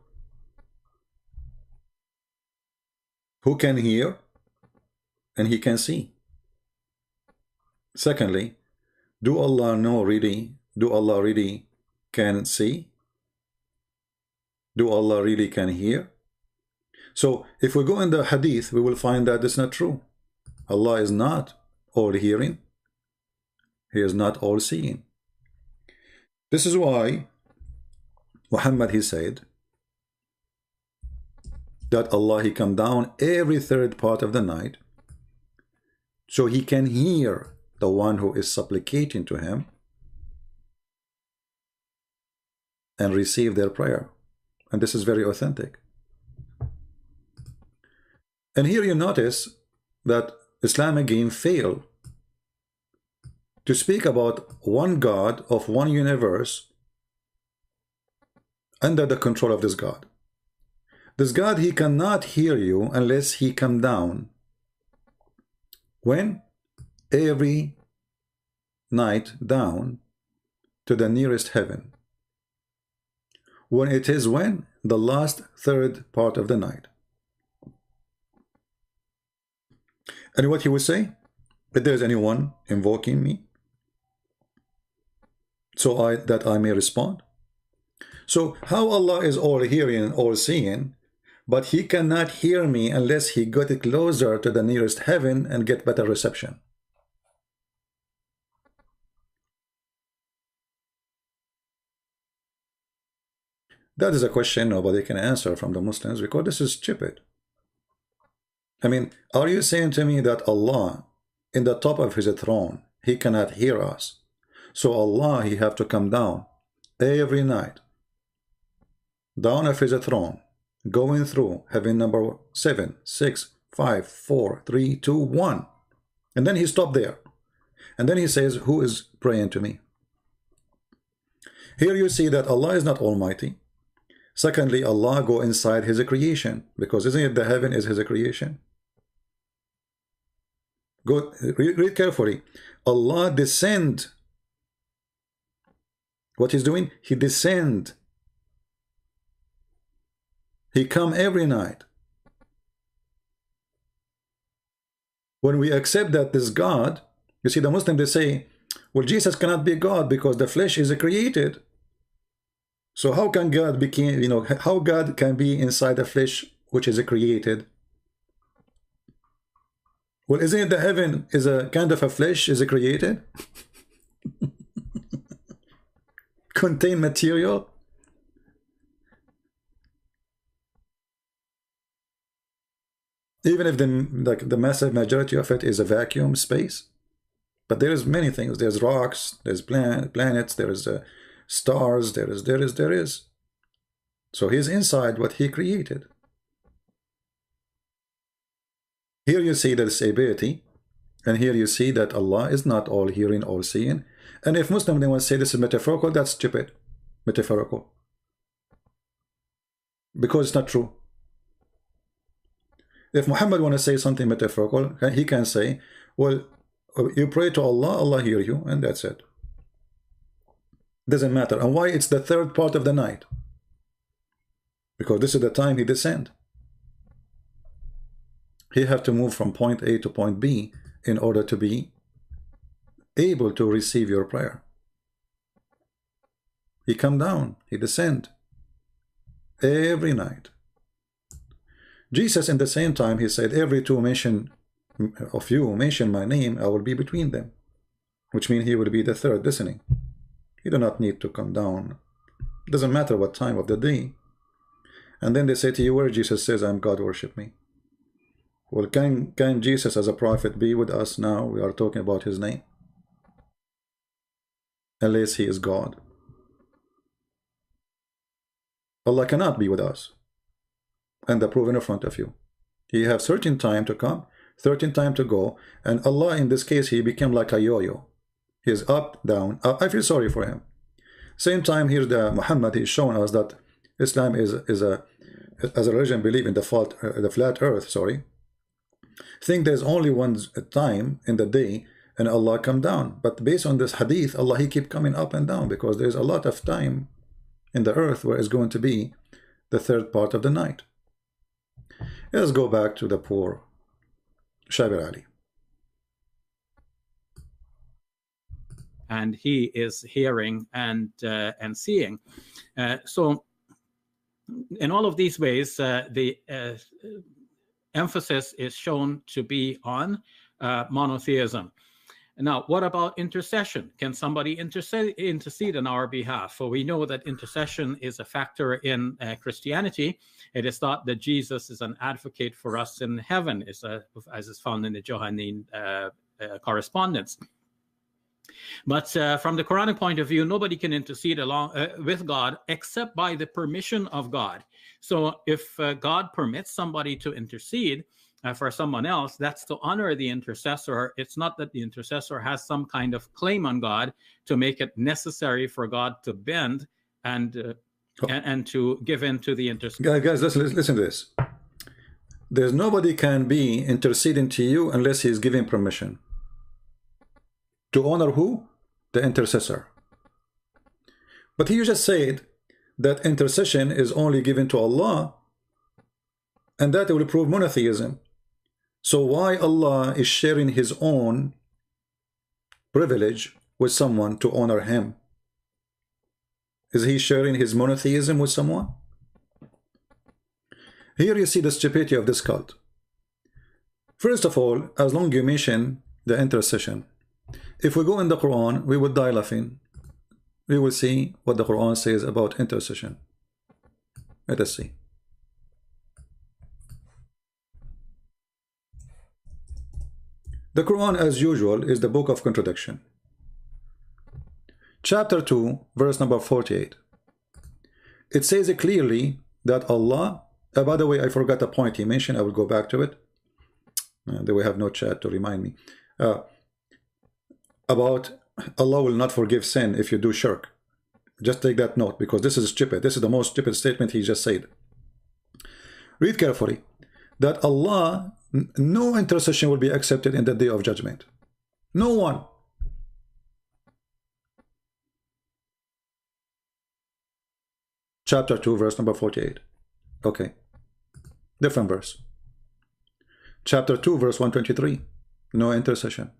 who can hear and he can see. Secondly, do Allah know really? Do Allah really can see? Do Allah really can hear? So if we go in the hadith, we will find that it's not true. Allah is not all hearing. He is not all seeing. This is why Muhammad, he said that Allah, he come down every third part of the night so he can hear the one who is supplicating to him and receive their prayer. And this is very authentic. And here you notice that Islam again failed to speak about one God of one universe under the control of this God. This God, he cannot hear you unless he come down. When? Every night down to the nearest heaven. When it is when? The last third part of the night. And what he would say? If there is anyone invoking me, so that I may respond. So how Allah is all hearing and all seeing, but he cannot hear me unless he got closer to the nearest heaven and get better reception. That is a question nobody can answer from the Muslims because this is stupid. I mean, are you saying to me that Allah, in the top of his throne, he cannot hear us? So Allah, he have to come down every night, down of his throne, going through heaven number 7, 6, 5, 4, 3, 2, 1. And then he stopped there. And then he says, who is praying to me? Here you see that Allah is not almighty. Secondly, Allah go inside his creation, because isn't it the heaven is his creation? Go read carefully. Allah descend. What he's doing? He descend. He come every night. When we accept that this God, you see the Muslims, they say, well, Jesus cannot be God because the flesh is created. So how can God become, how God can be inside the flesh which is created? Well, isn't it the heaven is a kind of a flesh is created? Contain material? Even if the massive majority of it is a vacuum space. But there's many things. There's rocks, there's planets, there's stars, there is. So he's inside what he created. Here you see the disability, and here you see that Allah is not all hearing, all seeing. And if Muslims they want to say this is metaphorical, that's stupid. Metaphorical. Because it's not true. If Muhammad want to say something metaphorical, he can say, well, you pray to Allah, Allah hear you, and that's it. Doesn't matter. And why it's the third part of the night? Because this is the time he descend. He have to move from point A to point B in order to be able to receive your prayer. He come down, he descend every night. Jesus in the same time, he said, every two of you mention my name, I will be between them. Which means he will be the third listening. You do not need to come down. It doesn't matter what time of the day. And then they say to you, where Jesus says, I'm God, worship me. Well, can Jesus as a prophet be with us now? We are talking about his name. Unless he is God. Allah cannot be with us. And the proof in front of you. He have certain time to come, certain time to go, and Allah in this case he became like a yo-yo. He is up, down, up. I feel sorry for him. Same time here the Muhammad is showing us that Islam is a religion believe in the flat earth, sorry. Think there's only one time in the day and Allah come down. But based on this hadith, Allah he keep coming up and down because there's a lot of time in the earth where it's going to be the third part of the night. Let's go back to the poor Shabir Ali. And he is hearing and seeing. So in all of these ways, the emphasis is shown to be on monotheism. Now, what about intercession? Can somebody intercede on our behalf? For we know that intercession is a factor in Christianity. It is thought that Jesus is an advocate for us in heaven, as is found in the Johannine correspondence. But from the Quranic point of view, nobody can intercede along with God except by the permission of God. So if God permits somebody to intercede for someone else, that's to honor the intercessor. It's not that the intercessor has some kind of claim on God to make it necessary for God to bend and to give in to the intercessor. Guys, listen to this. There's nobody can be interceding to you unless he is giving permission. To honor who? The intercessor. But he just said that intercession is only given to Allah, and that will prove monotheism. So why Allah is sharing his own privilege with someone to honor him? Is he sharing his monotheism with someone? Here you see the stupidity of this cult. First of all, as long as you mention the intercession, if we go in the Quran, we would die laughing. We will see what the Quran says about intercession. Let us see. The Quran, as usual, is the book of contradiction. Chapter 2, verse number 48. It says clearly that Allah, by the way, I forgot a point he mentioned. I will go back to it. Then we have no chat to remind me. About Allah will not forgive sin if you do shirk. Just take that note, because this is stupid. This is the most stupid statement he just said. Read carefully. That Allah, no intercession will be accepted in the day of judgment. No one. Chapter 2, verse number 48. Okay. Different verse. Chapter 2, verse 123. No intercession.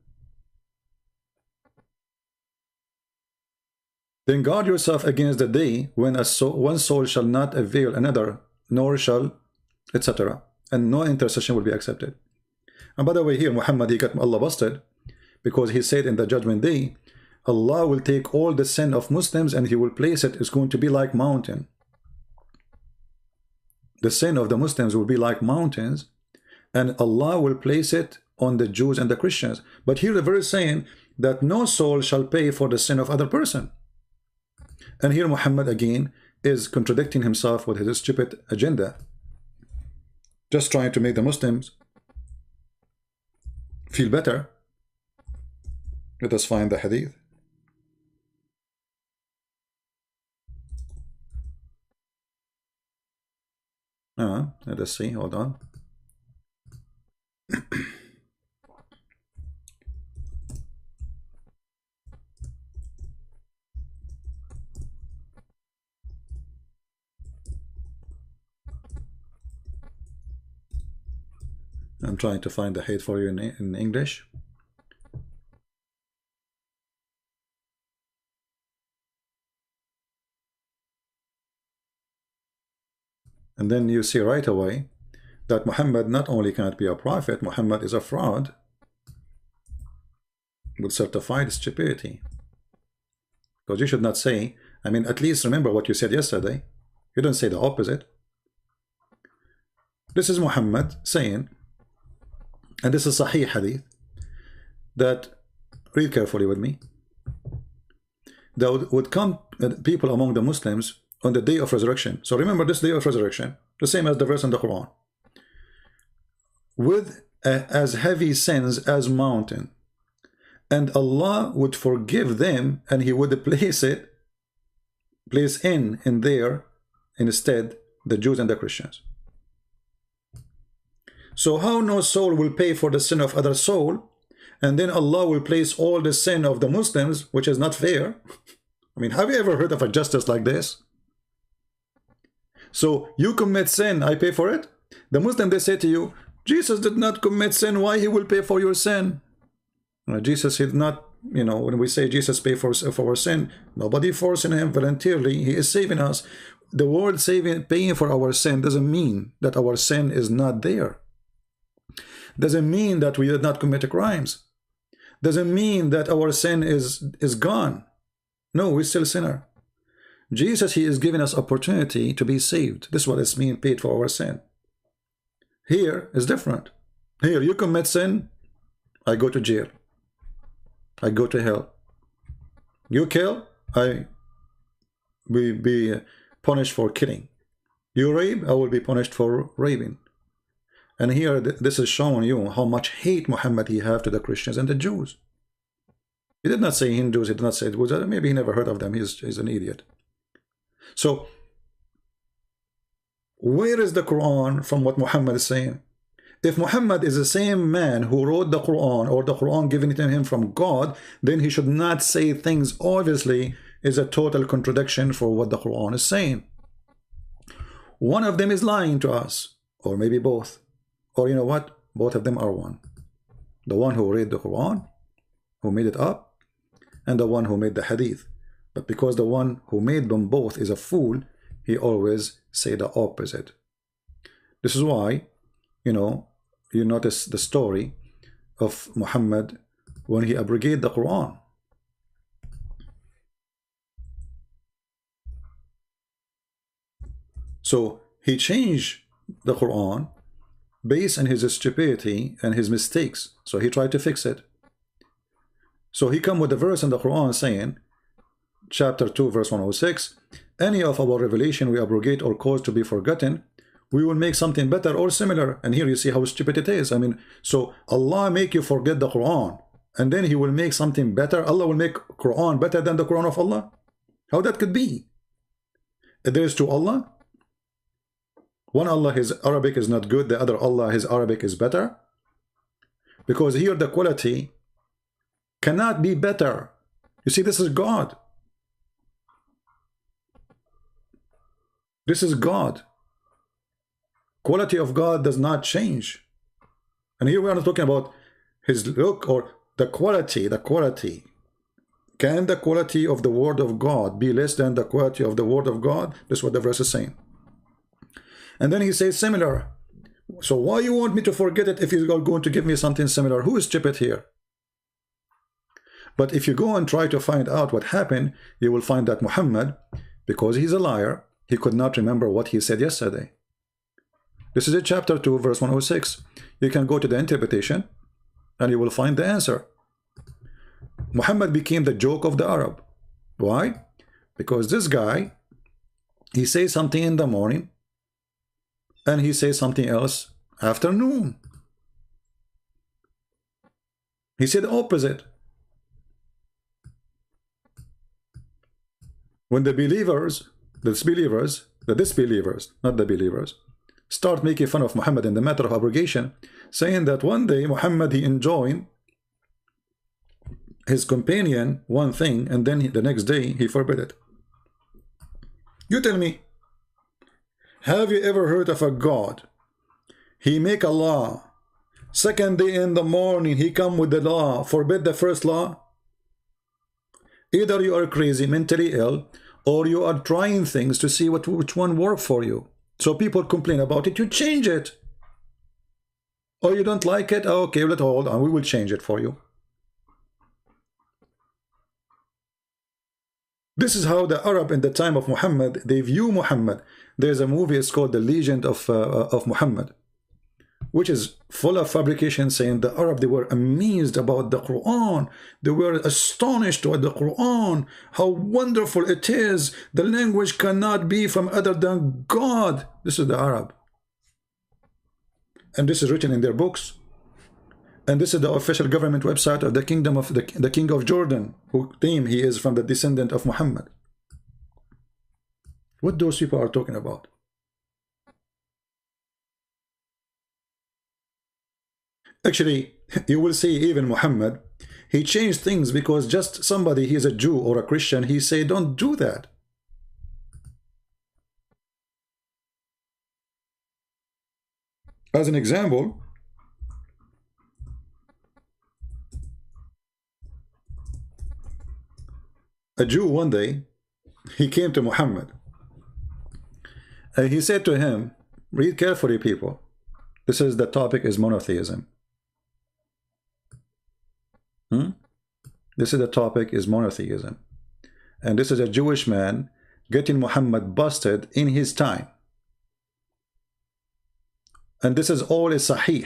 Then guard yourself against the day when one soul shall not avail another, nor shall, etc. And no intercession will be accepted. And by the way, here Muhammad, he got Allah busted, because he said in the judgment day, Allah will take all the sin of Muslims and he will place it. It's going to be like mountain. The sin of the Muslims will be like mountains, and Allah will place it on the Jews and the Christians. But here the verse is saying that no soul shall pay for the sin of other person. And here Muhammad again is contradicting himself with his stupid agenda, just trying to make the Muslims feel better. Let us find the hadith. Let us see, hold on. I'm trying to find the hate for you in English. And then you see right away that Muhammad not only cannot be a prophet, Muhammad is a fraud with certified stupidity. Because you should not say, I mean, at least remember what you said yesterday. You don't say the opposite. This is Muhammad saying, and this is Sahih Hadith, that, read carefully with me, that would come people among the Muslims on the day of resurrection. So remember this day of resurrection, the same as the verse in the Quran, with as heavy sins as mountain, and Allah would forgive them, and he would place in there instead the Jews and the Christians. So how no soul will pay for the sin of other soul, and then Allah will place all the sin of the Muslims, which is not fair. I mean, have you ever heard of a justice like this? So you commit sin, I pay for it. The Muslim, they say to you, Jesus did not commit sin, why he will pay for your sin? Jesus did not, you know, when we say Jesus pay for our sin, nobody forcing him voluntarily, he is saving us. The word saving, paying for our sin doesn't mean that our sin is not there. Doesn't mean that we did not commit crimes. Doesn't mean that our sin is gone. No, we're still a sinner. Jesus, he is giving us opportunity to be saved. This is what it's mean, paid for our sin. Here is different. Here, you commit sin, I go to jail. I go to hell. You kill, I will be punished for killing. You rape, I will be punished for raping. And here, this is showing you how much hate Muhammad he have to the Christians and the Jews. He did not say Hindus, he did not say it was, maybe he never heard of them, he's an idiot. So, where is the Quran from what Muhammad is saying? If Muhammad is the same man who wrote the Quran, or the Quran given to him from God, then he should not say things obviously is a total contradiction for what the Quran is saying. One of them is lying to us, or maybe both. Or you know what? Both of them are one. The one who read the Quran, who made it up, and the one who made the Hadith. But because the one who made them both is a fool, he always say the opposite. This is why, you know, you notice the story of Muhammad when he abrogated the Quran. So he changed the Quran based on his stupidity and his mistakes. So he tried to fix it. So he come with a verse in the Quran saying, chapter 2, verse 106, any of our revelation we abrogate or cause to be forgotten, we will make something better or similar. And here you see how stupid it is. I mean, so Allah make you forget the Quran, and then he will make something better. Allah will make Quran better than the Quran of Allah? How that could be? There is two Allah. One Allah, his Arabic is not good. The other Allah, his Arabic is better. Because here the quality cannot be better. You see, this is God. This is God. Quality of God does not change. And here we are not talking about his look or the quality. The quality. Can the quality of the word of God be less than the quality of the word of God? This is what the verse is saying. And then he says similar. So why you want me to forget it if you're going to give me something similar? Who is stupid here? But if you go and try to find out what happened, you will find that Muhammad, because he's a liar, he could not remember what he said yesterday. This is a chapter 2, verse 106. You can go to the interpretation and you will find the answer. Muhammad became the joke of the Arab. Why? Because this guy, he says something in the morning and he says something else afternoon. He said the opposite. When the believers, the disbelievers, not the believers, start making fun of Muhammad in the matter of abrogation, saying that one day Muhammad, he enjoined his companion one thing, and then the next day he forbid it. You tell me, have you ever heard of a God? He make a law. Second day in the morning, he come with the law, forbid the first law. Either you are crazy, mentally ill, or you are trying things to see which one work for you. So people complain about it, you change it. Or you don't like it, okay, let's hold on, we will change it for you. This is how the Arab in the time of Muhammad, they view Muhammad. There's a movie, it's called The Legend of Muhammad, which is full of fabrication, saying the Arab, they were amazed about the Quran. They were astonished at the Quran, how wonderful it is. The language cannot be from other than God. This is the Arab. And this is written in their books. And this is the official government website of the kingdom of the king of Jordan, who claim he is from the descendant of Muhammad. What those people are talking about? Actually, you will see even Muhammad, he changed things because just somebody, he is a Jew or a Christian, he say don't do that. As an example, a Jew one day, he came to Muhammad and he said to him, read carefully people, this is the topic is monotheism. This is the topic is monotheism. And this is a Jewish man getting Muhammad busted in his time. And this is all is sahih.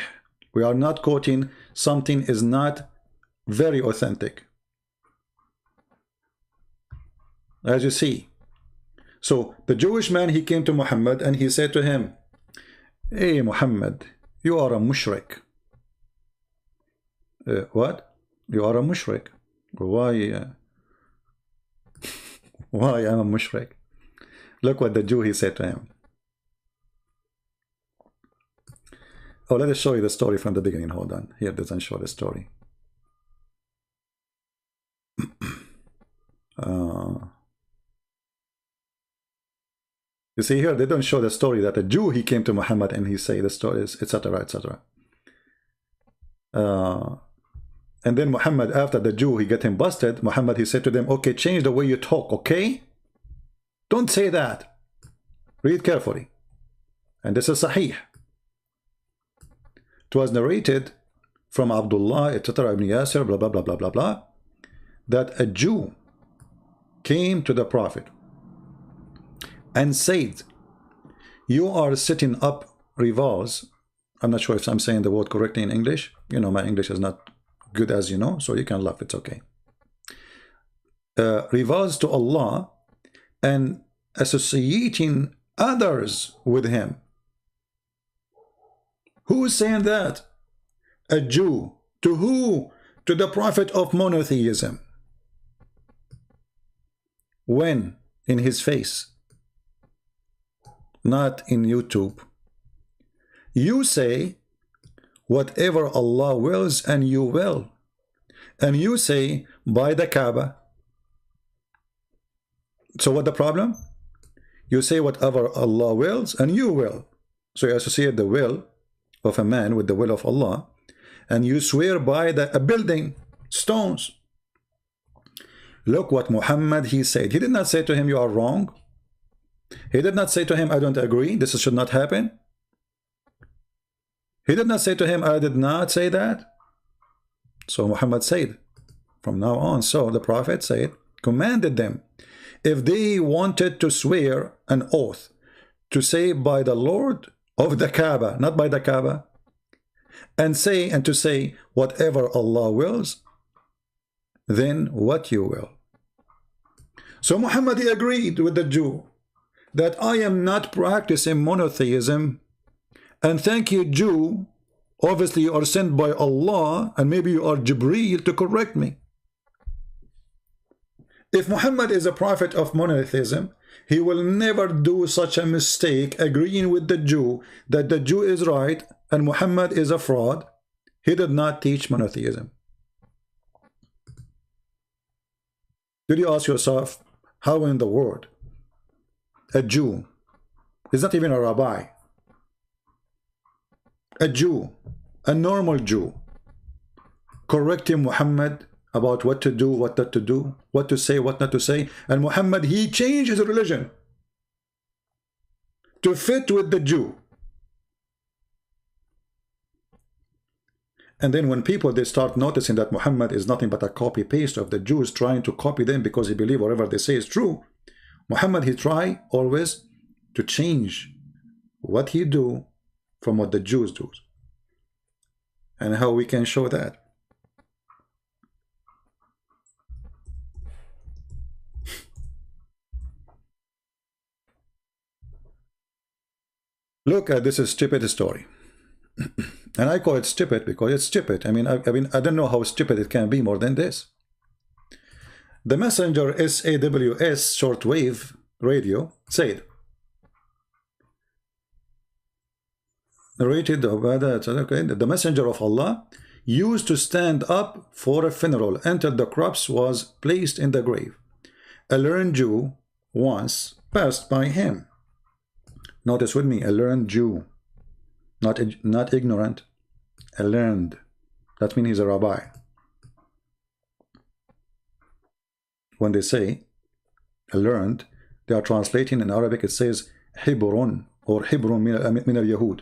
We are not quoting something is not very authentic. As you see. So the Jewish man, he came to Muhammad and he said to him, hey Muhammad, you are a mushrik. What? You are a mushrik. Why? Why I'm a mushrik? Look what the Jew, he said to him. Oh, let us show you the story from the beginning. Hold on. Here it doesn't show the story. You see here, they don't show the story that a Jew, he came to Muhammad and he say the stories, etc., etc. And then Muhammad, after the Jew, he get him busted, Muhammad, he said to them, okay, change the way you talk, okay? Don't say that. Read carefully. And this is Sahih. It was narrated from Abdullah, etc., Ibn Yasir, blah, blah, blah, blah, blah, blah, that a Jew came to the Prophet and said, You are setting up rivals. I'm not sure if I'm saying the word correctly in English. You know, my English is not good, as you know, so you can laugh, it's okay. Rivals to Allah and associating others with him. Who is saying that? A Jew. To who? To the prophet of monotheism. When? In his face. Not in YouTube. You say whatever Allah wills, and you will. And you say by the Kaaba. So what the problem? You say whatever Allah wills, and you will. So you associate the will of a man with the will of Allah, and you swear by a building, stones. Look what Muhammad, he said. He did not say to him, you are wrong. He did not say to him, I don't agree, this should not happen. He did not say to him, I did not say that. So Muhammad said, from now on, so the Prophet said, commanded them, if they wanted to swear an oath, to say by the Lord of the Kaaba, not by the Kaaba, and to say whatever Allah wills, then what you will. So Muhammad, he agreed with the Jew that I am not practicing monotheism, and thank you, Jew, obviously you are sent by Allah, and maybe you are Jibreel to correct me. If Muhammad is a prophet of monotheism, he will never do such a mistake agreeing with the Jew that the Jew is right and Muhammad is a fraud. He did not teach monotheism. Did you ask yourself, how in the world a Jew, he's not even a rabbi, a Jew, a normal Jew, correcting Muhammad about what to do, what not to do, what to say, what not to say, and Muhammad, he changed his religion to fit with the Jew. And then when people, they start noticing that Muhammad is nothing but a copy-paste of the Jews, trying to copy them because he believes whatever they say is true, Muhammad, he try always to change what he do from what the Jews do. And how we can show that? Look at this is stupid story. And I call it stupid because it's stupid. I mean, I don't know how stupid it can be more than this. The messenger SAW shortwave radio said, narrated the messenger of Allah used to stand up for a funeral until the corpse was placed in the grave. A learned Jew once passed by him. Notice with me, a learned Jew, not ignorant, a learned. That means he's a rabbi. When they say a learned, they are translating in Arabic, it says Hibrun or Hibrun min al-Yahud,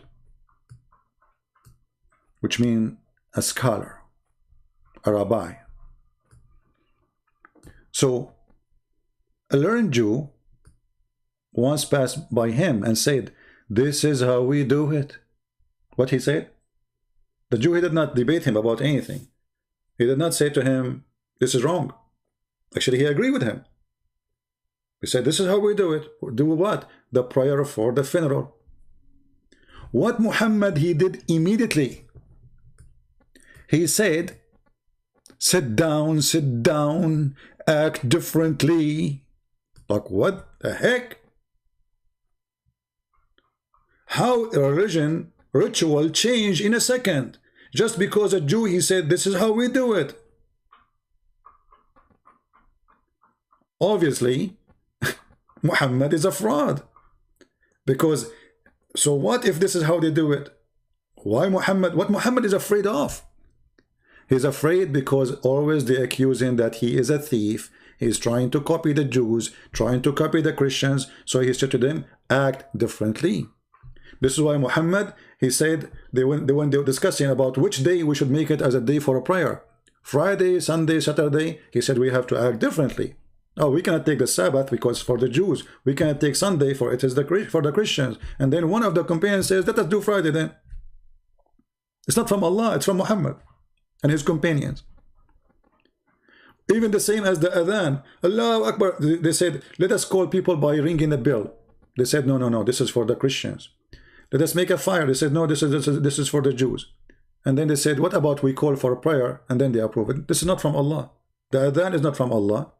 which means a scholar, a rabbi. So a learned Jew once passed by him and said, this is how we do it. What he said? The Jew, he did not debate him about anything. He did not say to him, this is wrong. Actually, he agreed with him. He said, this is how we do it. Do what? The prayer for the funeral. What Muhammad, he did immediately. He said, sit down, act differently. Like, what the heck? How a religion, ritual change in a second. Just because a Jew, he said, this is how we do it. Obviously, Muhammad is a fraud. Because, so what if this is how they do it? Why Muhammad? What Muhammad is afraid of? He's afraid because always they accuse him that he is a thief. He's trying to copy the Jews, trying to copy the Christians. So he said to them, act differently. This is why Muhammad, he said, when they were discussing about which day we should make it as a day for a prayer. Friday, Sunday, Saturday, he said we have to act differently. Oh, we cannot take the Sabbath because for the Jews. We cannot take Sunday for it is for the Christians. And then one of the companions says, let us do Friday then. It's not from Allah, it's from Muhammad and his companions. Even the same as the adhan. Allahu Akbar. They said, let us call people by ringing a bell. They said, no, no, no, this is for the Christians. Let us make a fire. They said, no, this is for the Jews. And then they said, what about we call for a prayer? And then they approve it. This is not from Allah. The adhan is not from Allah.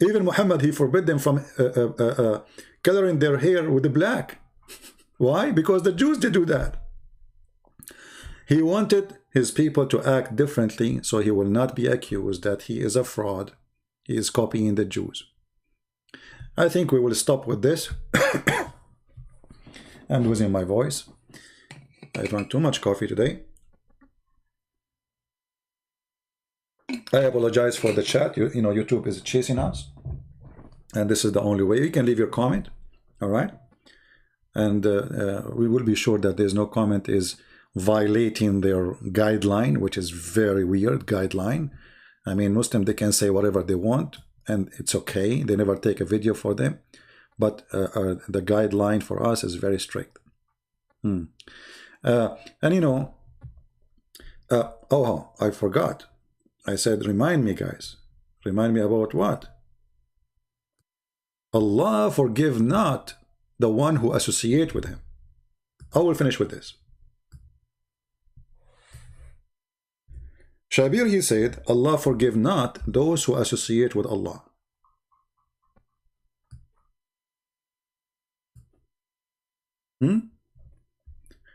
Even Muhammad, he forbid them from coloring their hair with the black. Why? Because the Jews did do that. He wanted his people to act differently so he will not be accused that he is a fraud. He is copying the Jews. I think we will stop with this. I'm losing my voice. I drank too much coffee today. I apologize for the chat. You know, YouTube is chasing us. And this is the only way. You can leave your comment. All right. And we will be sure that there's no comment is violating their guideline, which is very weird guideline. I mean, Muslim, they can say whatever they want and it's okay. They never take a video for them. But the guideline for us is very strict. And you know, oh, I forgot. I said, remind me, guys. Remind me about what? Allah forgive not the one who associate with him. I will finish with this. Shabir, he said, Allah forgive not those who associate with Allah.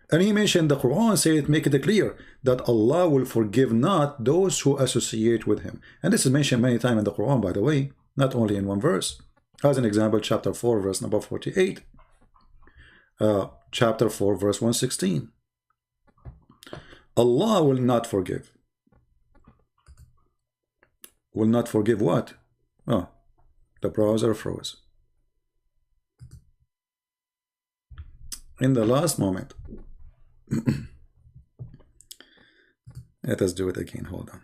And he mentioned the Quran said, make it clear that Allah will forgive not those who associate with him. And this is mentioned many times in the Quran, by the way, not only in one verse. As an example, chapter 4, verse number 48. Chapter 4, verse 116. Allah will not forgive. Will not forgive what? Oh, the browser froze. In the last moment. Let us do it again. Hold on.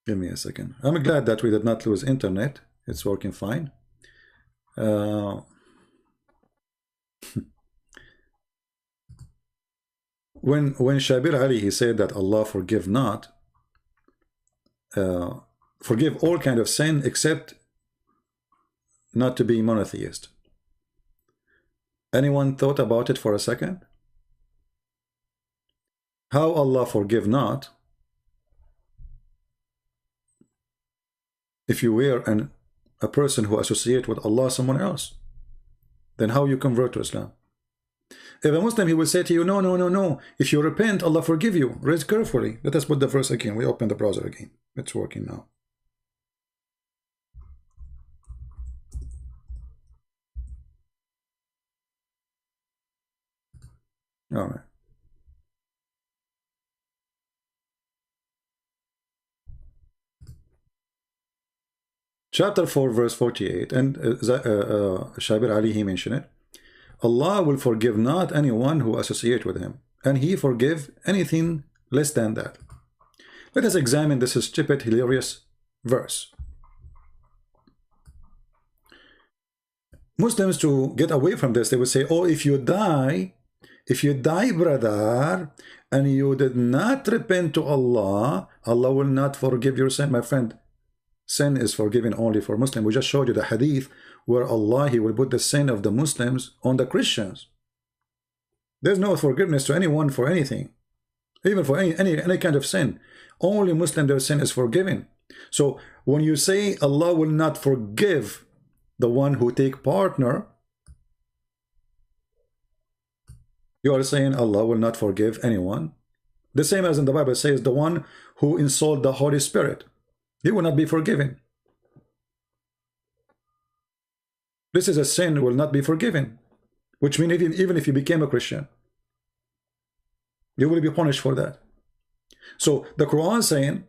Give me a second. I'm glad that we did not lose internet. It's working fine. When Shabir Ali, he said that Allah forgive not, forgive all kind of sin except not to be monotheist. Anyone thought about it for a second? How Allah forgive not if you were a person who associate with Allah someone else? Then how you convert to Islam? If a Muslim, he will say to you, no, no, no, no. If you repent, Allah forgive you. Read carefully. Let us put the verse again. We open the browser again. It's working now. All right. Chapter 4, verse 48. And Shabir Ali, he mentioned it. Allah will forgive not anyone who associate with him, and he forgive anything less than that. Let us examine this stupid, hilarious verse. Muslims, to get away from this, they would say, oh, if you die, brother, and you did not repent to Allah, Allah will not forgive your sin. My friend, sin is forgiven only for Muslims. We just showed you the hadith where Allah, he will put the sin of the Muslims on the Christians. There's no forgiveness to anyone for anything, even for any kind of sin. Only Muslim, their sin is forgiven. So when you say Allah will not forgive the one who take partner, you are saying Allah will not forgive anyone. The same as in the Bible says, the one who insult the Holy Spirit, he will not be forgiven. This is a sin, will not be forgiven. Which means even if you became a Christian, you will be punished for that. So the Quran is saying,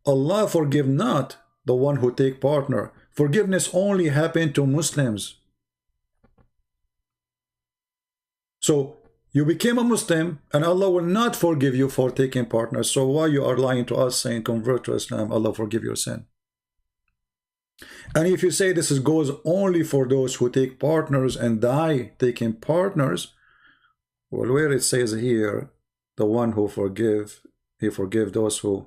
Allah forgive not the one who take partner. Forgiveness only happened to Muslims. So You became a Muslim, and Allah will not forgive you for taking partners. So why you are lying to us saying convert to Islam, Allah forgive your sin? And if you say this goes only for those who take partners and die taking partners, well, where it says here, the one who he forgive those who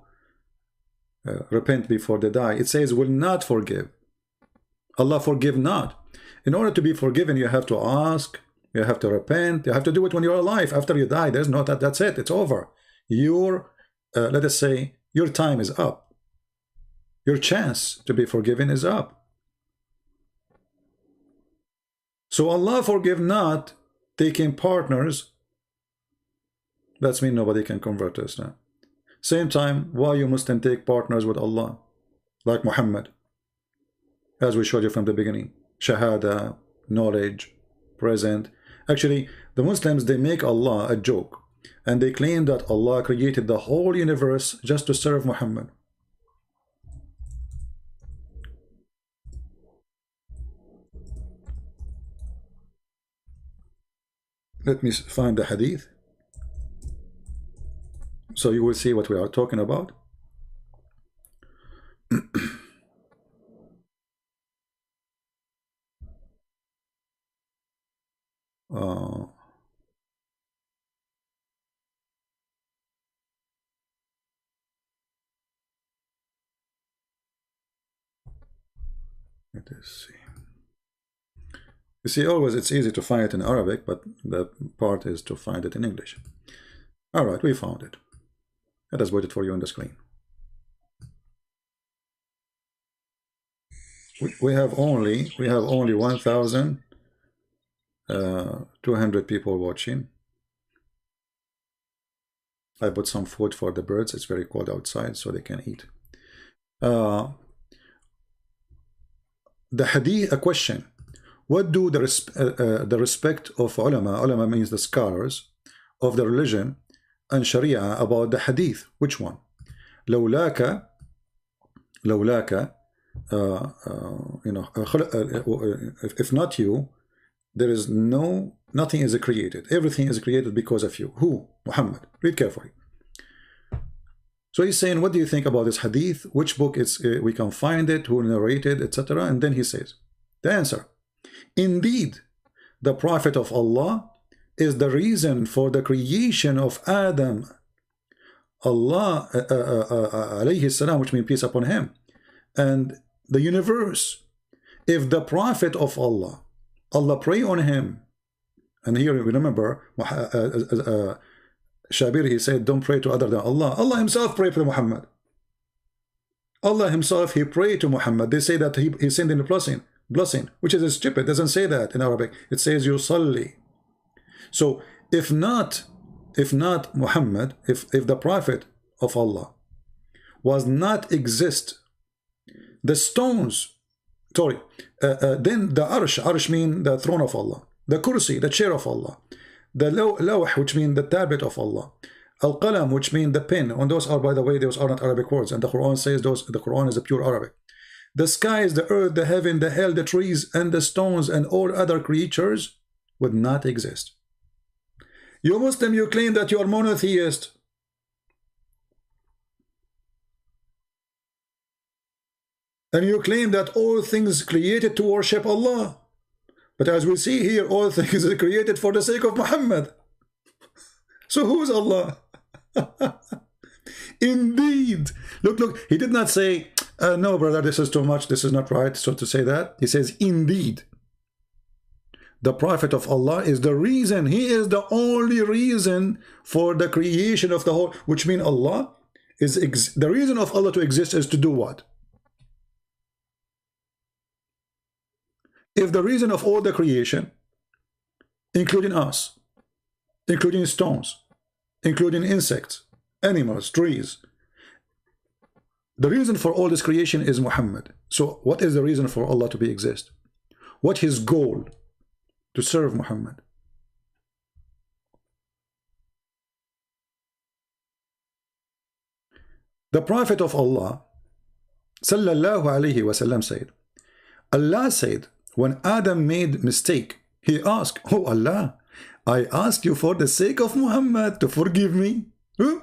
repent before they die. It says will not forgive. Allah forgive not. In order to be forgiven, you have to ask, you have to repent, you have to do it when you're alive. After you die, there's no that's it, it's over. Your let us say your time is up. Your chance to be forgiven is up. So Allah forgive not taking partners. That means nobody can convert to Islam. Same time, why you Muslim take partners with Allah, like Muhammad, as we showed you from the beginning. Shahada, knowledge, present. Actually, the Muslims, they make Allah a joke, and they claim that Allah created the whole universe just to serve Muhammad. Let me find the hadith, so you will see what we are talking about. Let us see. You see, always it's easy to find it in Arabic, but the part is to find it in English. All right, we found it. Let us put it for you on the screen. We have only 1,200 people watching. I put some food for the birds. It's very cold outside, so they can eat. The hadith, a question. What do the respect of ulama, ulama means the scholars, of the religion and sharia about the hadith? Which one? لولاك if not you, there is nothing is created. Everything is created because of you. Who? Muhammad. Read carefully. So he's saying, what do you think about this hadith? Which book we can find it, who narrated, etc. And then he says, the answer. Indeed, the Prophet of Allah is the reason for the creation of Adam. Allah, alayhi salam, which means peace upon him, and the universe. If the Prophet of Allah, Allah pray on him, and here remember, Shabir, he said, don't pray to other than Allah. Allah himself prayed to Muhammad. Allah himself, he prayed to Muhammad. They say that he sent in the blessing, which is stupid. It doesn't say that in Arabic. It says yusalli. So if not Muhammad, if the Prophet of Allah was not exist, the stones, then the arsh mean the throne of Allah, the kursi, the chair of Allah, the lawh, which mean the tablet of Allah, al-qalam, which mean the pen, and those are, by the way, those are not Arabic words, and the Quran says the Quran is a pure Arabic. The skies, the earth, the heaven, the hell, the trees, and the stones, and all other creatures would not exist. You Muslim, you claim that you are monotheist. And you claim that all things created to worship Allah. But as we see here, all things are created for the sake of Muhammad. So who is Allah? Indeed. Look, he did not say, no, brother, this is too much, this is not right, so to say that. He says, indeed. The Prophet of Allah is the reason, he is the only reason for the creation of the whole, which means Allah is, the reason of Allah to exist is to do what? If the reason of all the creation, including us, including stones, including insects, animals, trees, the reason for all this creation is Muhammad. So what is the reason for Allah to be exist? What his goal? To serve Muhammad. The Prophet of Allah sallallahu alayhi wasallam said, Allah said, when Adam made mistake, he asked, oh Allah, I asked you for the sake of Muhammad to forgive me. Huh?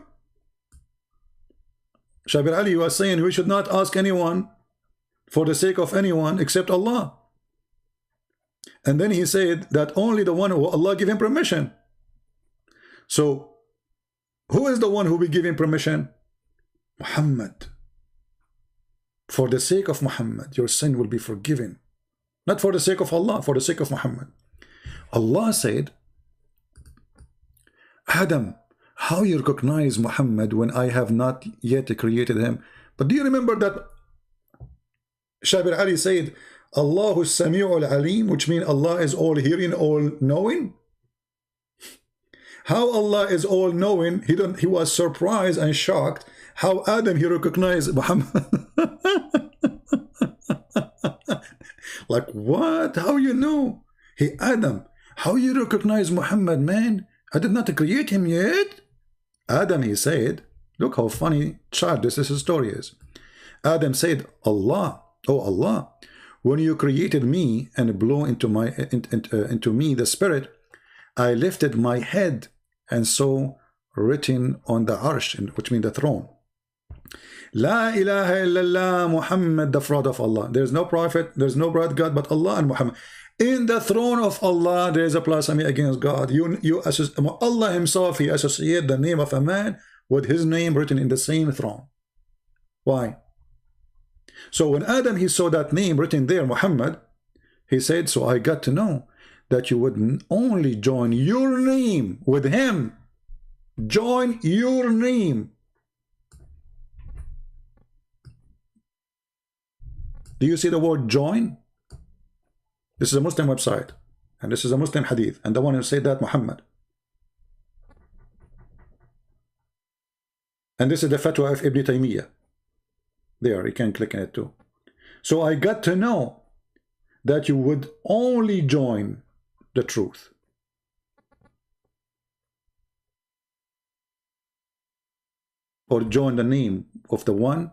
Shabir Ali was saying we should not ask anyone for the sake of anyone except Allah. And then he said that only the one who Allah give him permission. So who is the one who will give him permission? Muhammad. For the sake of Muhammad, your sin will be forgiven. Not for the sake of Allah, for the sake of Muhammad. Allah said, Adam, how you recognize Muhammad when I have not yet created him? But do you remember that Shabir Ali said, Allahu Sami'ul Alim, which means Allah is all hearing, all knowing? How Allah is all knowing, he was surprised and shocked how Adam he recognized Muhammad. Like what? How you know? Hey Adam, how you recognize Muhammad, man? I did not create him yet. Adam, he said, look how funny child this story is. Adam said, Allah, oh Allah, when you created me and blew into me the spirit, I lifted my head and saw written on the arsh, which means the throne, La ilaha illallah Muhammad, the fraud of Allah. There's no prophet, there's no bright God but Allah and Muhammad. In the throne of Allah, there is a blasphemy against God. Allah himself, he associated the name of a man with his name written in the same throne. Why? So when Adam, he saw that name written there, Muhammad, he said, so I got to know that you would only join your name with him. Join your name. Do you see the word join? This is a Muslim website, and this is a Muslim hadith, and the one who said that, Muhammad. And this is the fatwa of Ibn Taymiyyah. There, you can click on it too. So I got to know that you would only join the truth. Or join the name of the one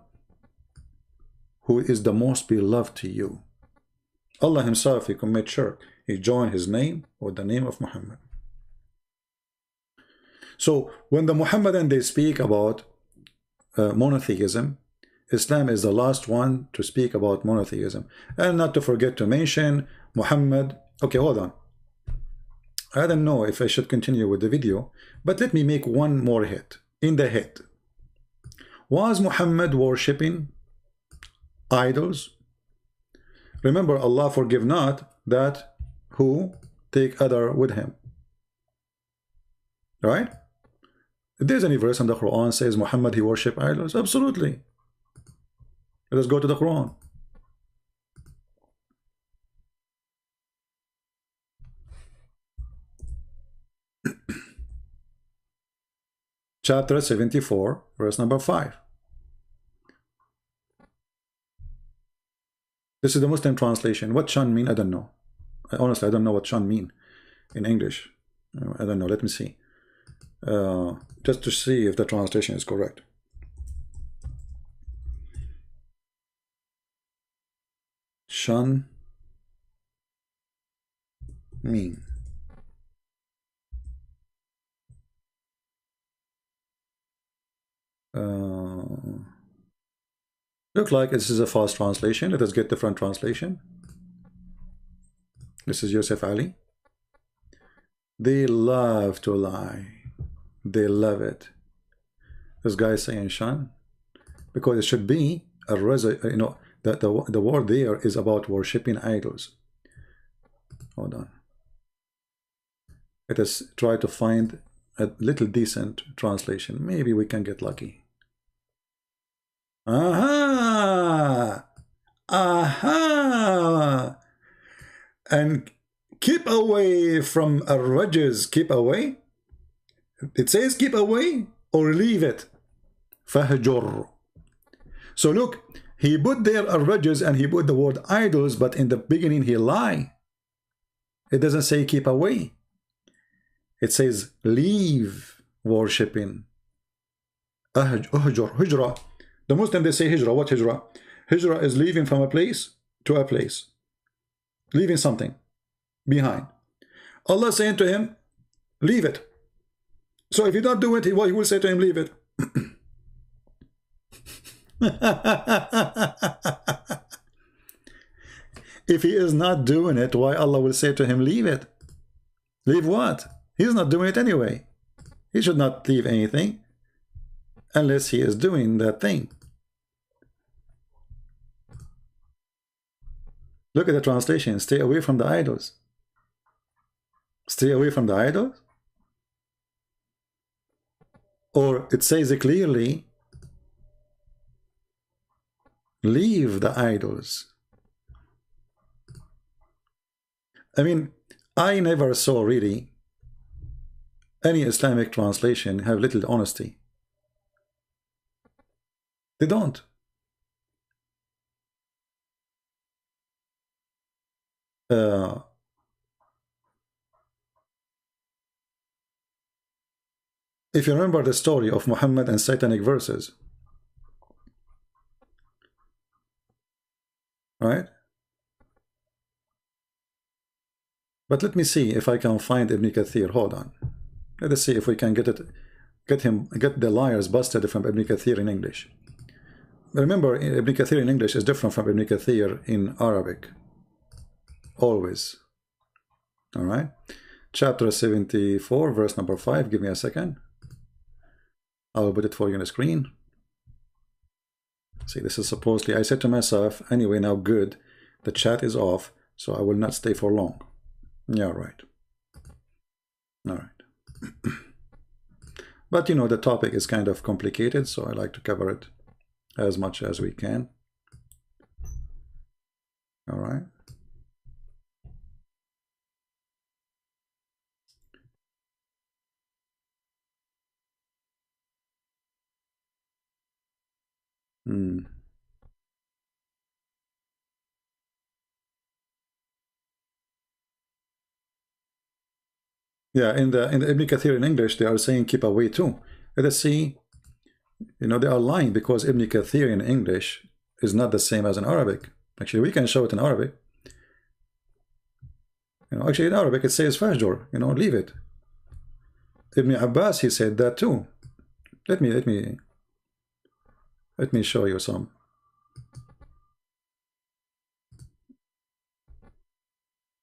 who is the most beloved to you. Allah himself, he commit shirk. He joined his name with the name of Muhammad. So when the Muhammadan, they speak about monotheism, Islam is the last one to speak about monotheism. And not to forget to mention Muhammad. Okay, hold on. I don't know if I should continue with the video, but let me make one more hit. In the hit, was Muhammad worshipping idols? Remember, Allah forgive not that who take other with him. Right? If there's any verse in the Quran says Muhammad he worship idols, absolutely. Let us go to the Quran. Chapter 74, verse number 5. This is the Muslim translation. What shan mean? I don't know. Honestly, I don't know what shan mean in English. I don't know. Let me see. Just to see if the translation is correct. Shan mean. Look like this is a fast translation. Let us get different translation. This is Yusuf Ali. They love to lie. They love it. This guy is saying shan because it should be a that the word there is about worshipping idols. Hold on. Let us try to find a little decent translation. Maybe we can get lucky. Aha! Aha! And keep away from ar-rajz. Keep away. It says keep away or leave it. Fahjur. So look, he put there ar-rajz and he put the word idols, but in the beginning he lied. It doesn't say keep away. It says leave worshipping. Uhjur, hijra. The Muslim, they say hijra. What hijra? Hijra is leaving from a place to a place. Leaving something behind. Allah saying to him, leave it. So if you don't do it, he will say to him, leave it. If he is not doing it, why Allah will say to him, leave it? Leave what? He's not doing it anyway. He should not leave anything unless he is doing that thing. Look at the translation. Stay away from the idols. Stay away from the idols? Or it says it clearly, leave the idols. I mean, I never saw really any Islamic translation have little honesty. They don't. If you remember the story of Muhammad and satanic verses, right? But let me see if I can find Ibn Kathir. Hold on. Let us see if we can get the liars busted from Ibn Kathir in English. Remember, Ibn Kathir in English is different from Ibn Kathir in Arabic. Always. All right. Chapter 74, verse number 5. Give me a second. I'll put it for you on the screen. See, this is supposedly, I said to myself, anyway, now good, the chat is off, so I will not stay for long. Yeah, right. All right. But you know, the topic is kind of complicated, so I like to cover it as much as we can. All right. Yeah, in the Ibn Kathir in English, they are saying keep away too. Let us see. You know, they are lying because Ibn Kathir in English is not the same as in Arabic. Actually, we can show it in Arabic. You know, actually in Arabic it says fajr. You know, leave it. Ibn Abbas, he said that too. Let me show you some.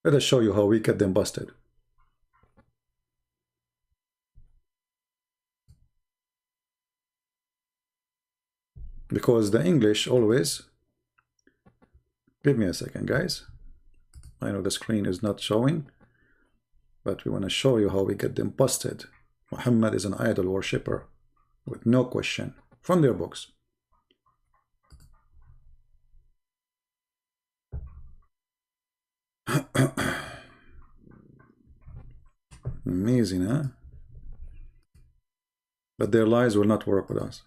Let us show you how we get them busted. Because the English always, give me a second, guys. I know the screen is not showing, but we want to show you how we get them busted. Muhammad is an idol worshipper, with no question, from their books. Amazing, huh? But their lies will not work with us.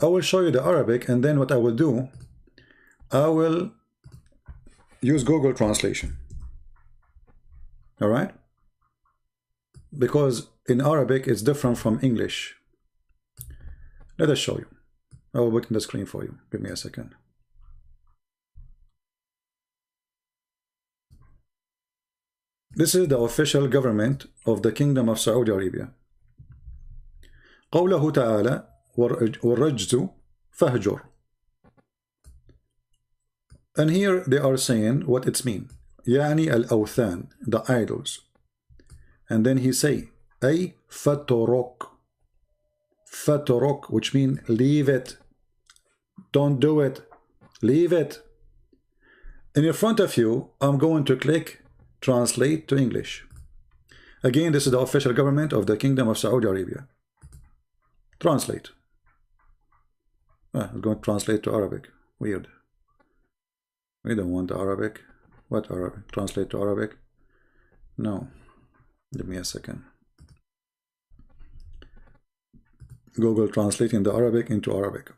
I will show you the Arabic, and then what I will do, I will use Google Translation. All right? Because in Arabic it's different from English. Let us show you. I will put in the screen for you. Give me a second. This is the official government of the Kingdom of Saudi Arabia. قوله تعالى والرجز فهجر. And here they are saying what it's mean. يعني الأوثان, the idols. And then he say أي فترك. فترك, which mean leave it. Don't do it. Leave it. And in front of you, I'm going to click translate to English. Again, this is the official government of the Kingdom of Saudi Arabia. Translate. I'm going to translate to Arabic. Weird. We don't want Arabic. What Arabic? Translate to Arabic? No. Give me a second. Google translating the Arabic into Arabic.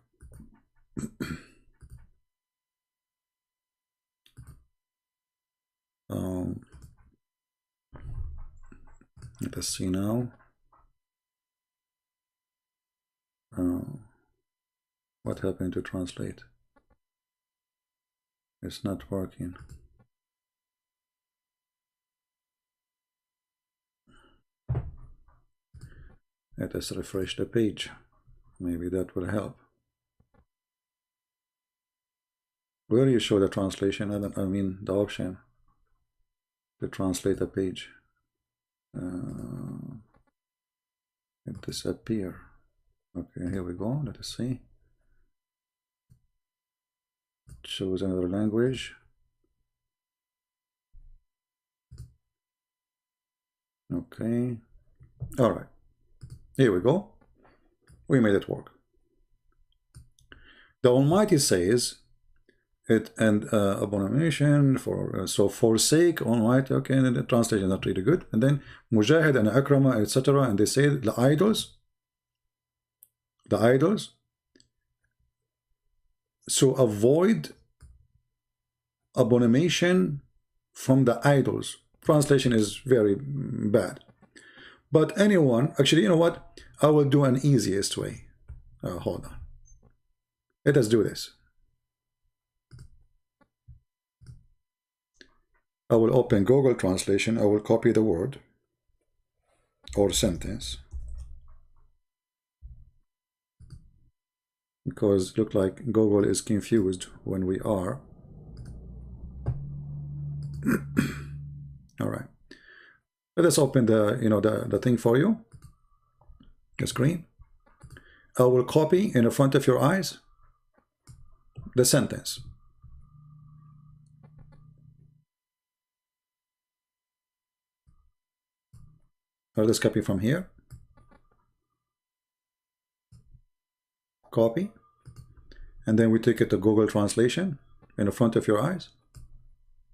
Let's see now. What happened to translate? It's not working. Let us refresh the page. Maybe that will help. Where you show the translation, I mean the option to translate a page. It disappear. Okay, here we go. Let us see. It shows another language. Okay. All right. Here we go. We made it work. The Almighty says it and abomination for so forsake Almighty. Okay, and the translation is not really good. And then Mujahid and Akrama, etc. And they say the idols. The idols. So avoid abomination from the idols. Translation is very bad. But anyone, actually, you know what? I will do an easiest way. Hold on. Let us do this. I will open Google Translation. I will copy the word or sentence. Because it looks like Google is confused when we are. All right. Let us open the the thing for you. The screen. I will copy in the front of your eyes the sentence. Let us copy from here. Copy. And then we take it to Google Translation in the front of your eyes.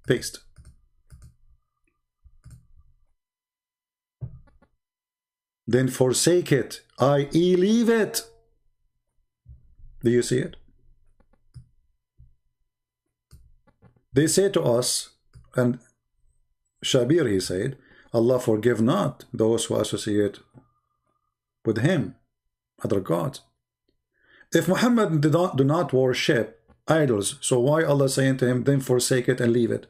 Paste. Then forsake it, i.e. leave it. Do you see it? They say to us, and Shabir, he said, Allah forgive not those who associate with him, other gods. If Muhammad do not worship idols, so why Allah saying to him, then forsake it and leave it?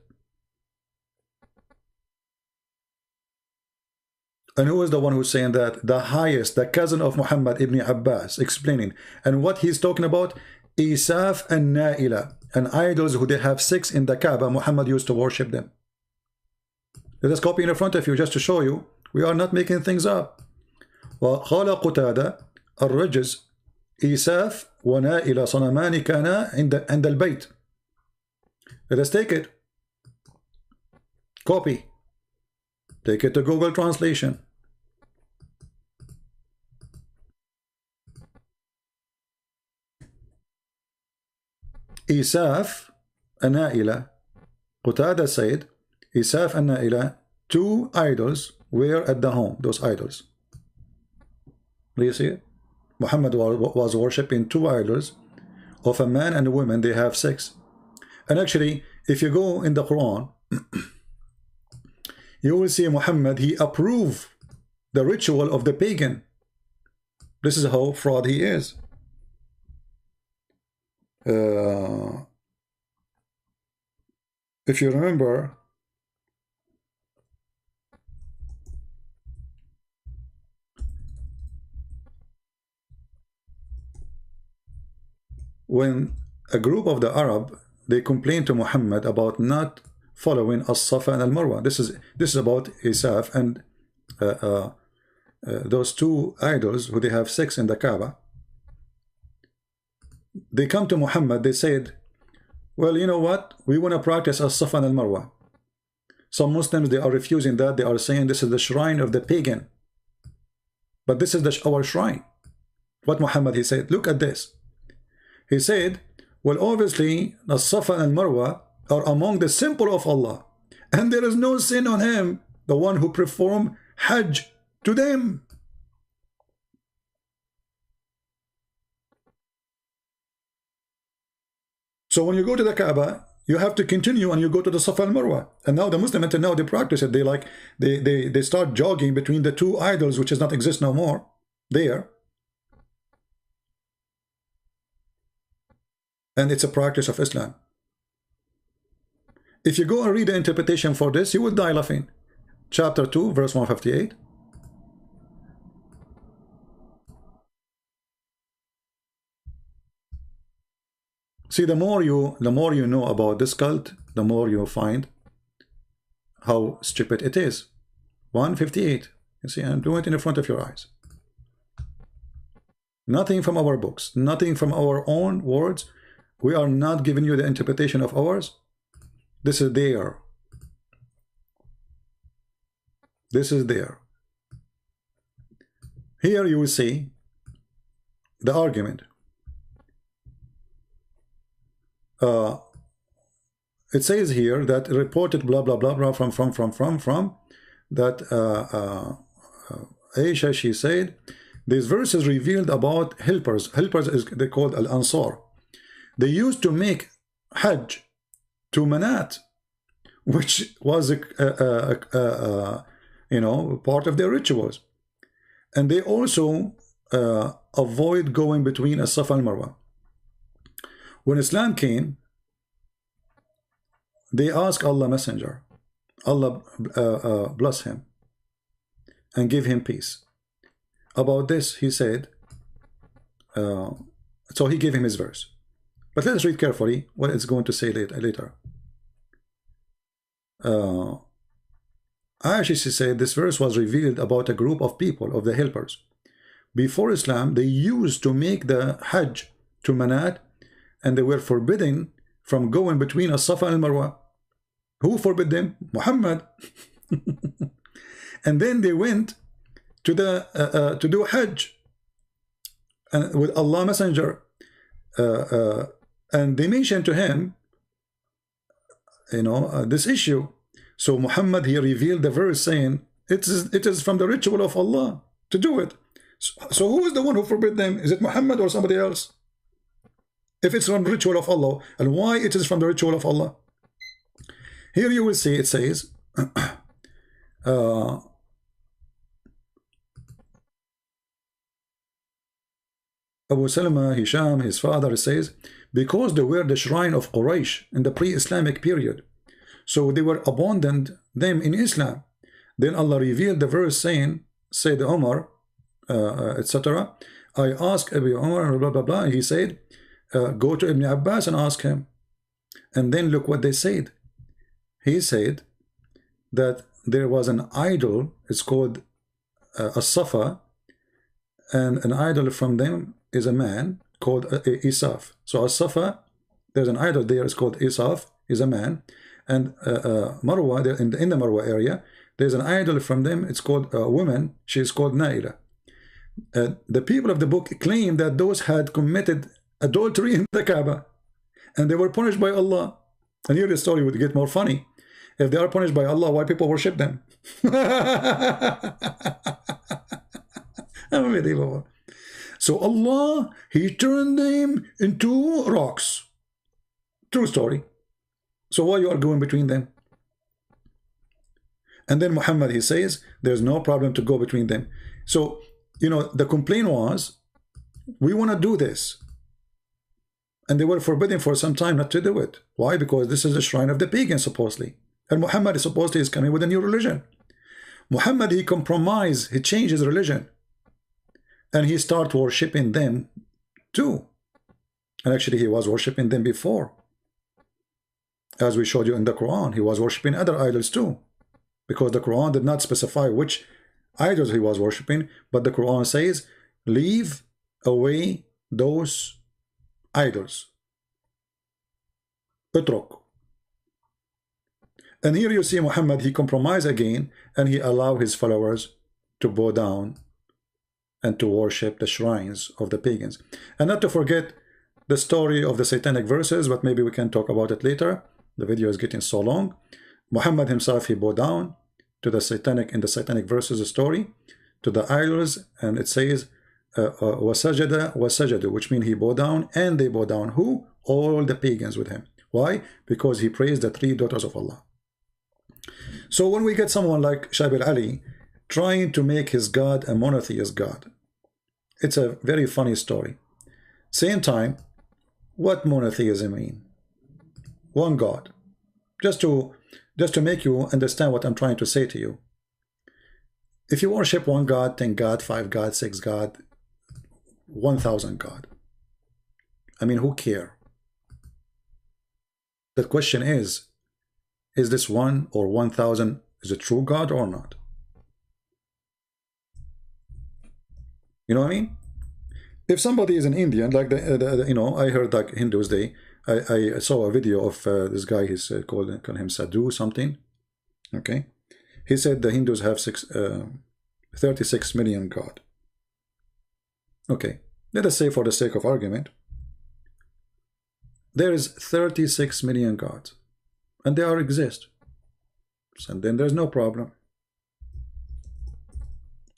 And who is the one who's saying that? The highest, the cousin of Muhammad ibn Abbas, explaining. And what he's talking about, Isaf and Naila, and idols who they have 6 in the Kaaba, Muhammad used to worship them. Let us copy in front of you just to show you we are not making things up. وقال قتادة الرجز إيساف ونائل صنمان كانا عند البيت. Let us take it. Copy. Take it to Google Translation. Isaf and Naila. Qatada said, Isaf and Naila, 2 idols were at the home, those idols. Do you see it? Muhammad was worshipping 2 idols of a man and a woman. They have 6. And actually, if you go in the Quran, you will see Muhammad, he approved the ritual of the pagan. This is how fraud he is. If you remember, when a group of the Arab, they complained to Muhammad about not following as-Safa and al-Marwa. This is about Isaf and those 2 idols who they have 6 in the Kaaba. They come to Muhammad, they said, well, you know what? We want to practice as-Safa and al-Marwa. Some Muslims, they are refusing that. They are saying this is the shrine of the pagan. But this is our shrine. What Muhammad, he said, look at this. He said, well, obviously, the Safa and Marwa are among the symbol of Allah. And there is no sin on him, the one who perform Hajj to them. So when you go to the Kaaba, you have to continue and you go to the Safa and Marwa. And now the Muslim, until now, they practice it. They start jogging between the two idols, which does not exist no more there. And it's a practice of Islam. If you go and read the interpretation for this, you would die laughing. Chapter 2, verse 158. See, the more you know about this cult, the more you find how stupid it is. 158. You see, I'm doing it in the front of your eyes. Nothing from our books, nothing from our own words. We are not giving you the interpretation of ours. This is there. This is there. Here you will see the argument. It says here that reported blah blah blah blah from that Aisha, she said these verses revealed about helpers. Helpers is they called al-Ansar. They used to make Hajj to Manat, which was you know, part of their rituals, and they also avoid going between as-Safa and Marwa. When Islam came, they asked Allah Messenger, Allah bless him and give him peace. About this, he said, so he gave him his verse. But let us read carefully what it's going to say later. Aisha, she said, this verse was revealed about a group of people, of the helpers. Before Islam, they used to make the Hajj to Manat, and they were forbidden from going between as-Safa and Marwa. Who forbid them? Muhammad. And then they went to the to do Hajj with Allah Messenger, and they mentioned to him, you know, this issue. So Muhammad, he revealed the verse saying it is from the ritual of Allah to do it. So who is the one who forbid them? Is it Muhammad or somebody else? If it's from the ritual of Allah, and why it is from the ritual of Allah? Here you will see it says Abu Salama, Hisham, his father, says, because they were the shrine of Quraysh in the pre-Islamic period, so they were abandoned them in Islam. Then Allah revealed the verse saying, said Umar, etc. I asked Abu Umar, blah blah blah. He said, go to Ibn Abbas and ask him. And then look what they said. He said that there was an idol, it's called as-Safa, and an idol from them is a man called Isaf. So as-Safa, there's an idol there, it's called Isaf, is a man. And Marwa, in the Marwa area, there's an idol from them, it's called a woman, she is called Naila. The people of the book claim that those had committed adultery in the Kaaba, and they were punished by Allah. And here the story would get more funny. If they are punished by Allah, why people worship them? Unbelievable. So Allah, he turned them into rocks. True story. So why you are going between them? And then Muhammad, he says, there's no problem to go between them. So, you know, the complaint was, we want to do this. And they were forbidden for some time not to do it. Why? Because this is the shrine of the pagans, supposedly. And Muhammad is supposedly is coming with a new religion. Muhammad, he compromised, he changed his religion. And he started worshipping them too. And actually, he was worshipping them before. As we showed you in the Quran, he was worshipping other idols too. Because the Quran did not specify which idols he was worshipping, but the Quran says, leave away those idols. Utruk. And here you see Muhammad, he compromised again, and he allowed his followers to bow down and to worship the shrines of the pagans. And not to forget the story of the satanic verses, but maybe we can talk about it later. The video is getting so long. Muhammad himself, he bowed down to the satanic, in the satanic verses story, to the idols, and it says, wasajada wasajadu, which means he bowed down, and they bowed down. Who? All the pagans with him. Why? Because he praised the three daughters of Allah. So when we get someone like Shabir Ali trying to make his God a monotheist God, it's a very funny story. Same time, what monotheism mean? One God. Just to make you understand what I'm trying to say to you. If you worship one God, 10 God, 5 God, 6 God, 1,000 God, I mean, who care? The question is this 1 or 1,000 is a true God or not? You know what I mean? If somebody is an Indian, like you know, I heard like Hindus, I saw a video of this guy. He's called him Sadhu something. Okay, he said the Hindus have 36 million God. Okay, let us say for the sake of argument, there is 36 million gods, and they all exist. And then there's no problem.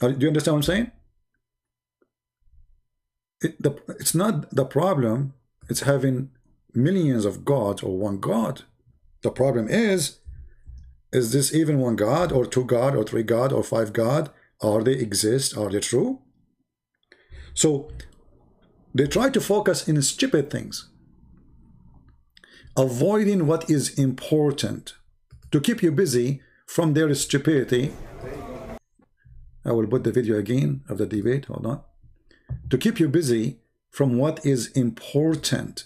Do you understand what I'm saying? It's not the problem. It's having millions of gods or one God. The problem is this even one God or 2 God or 3 God or 5 God? Are they exist? Are they true? So they try to focus in stupid things, avoiding what is important to keep you busy from their stupidity. I will put the video again of the debate. Hold on. To keep you busy from what is important,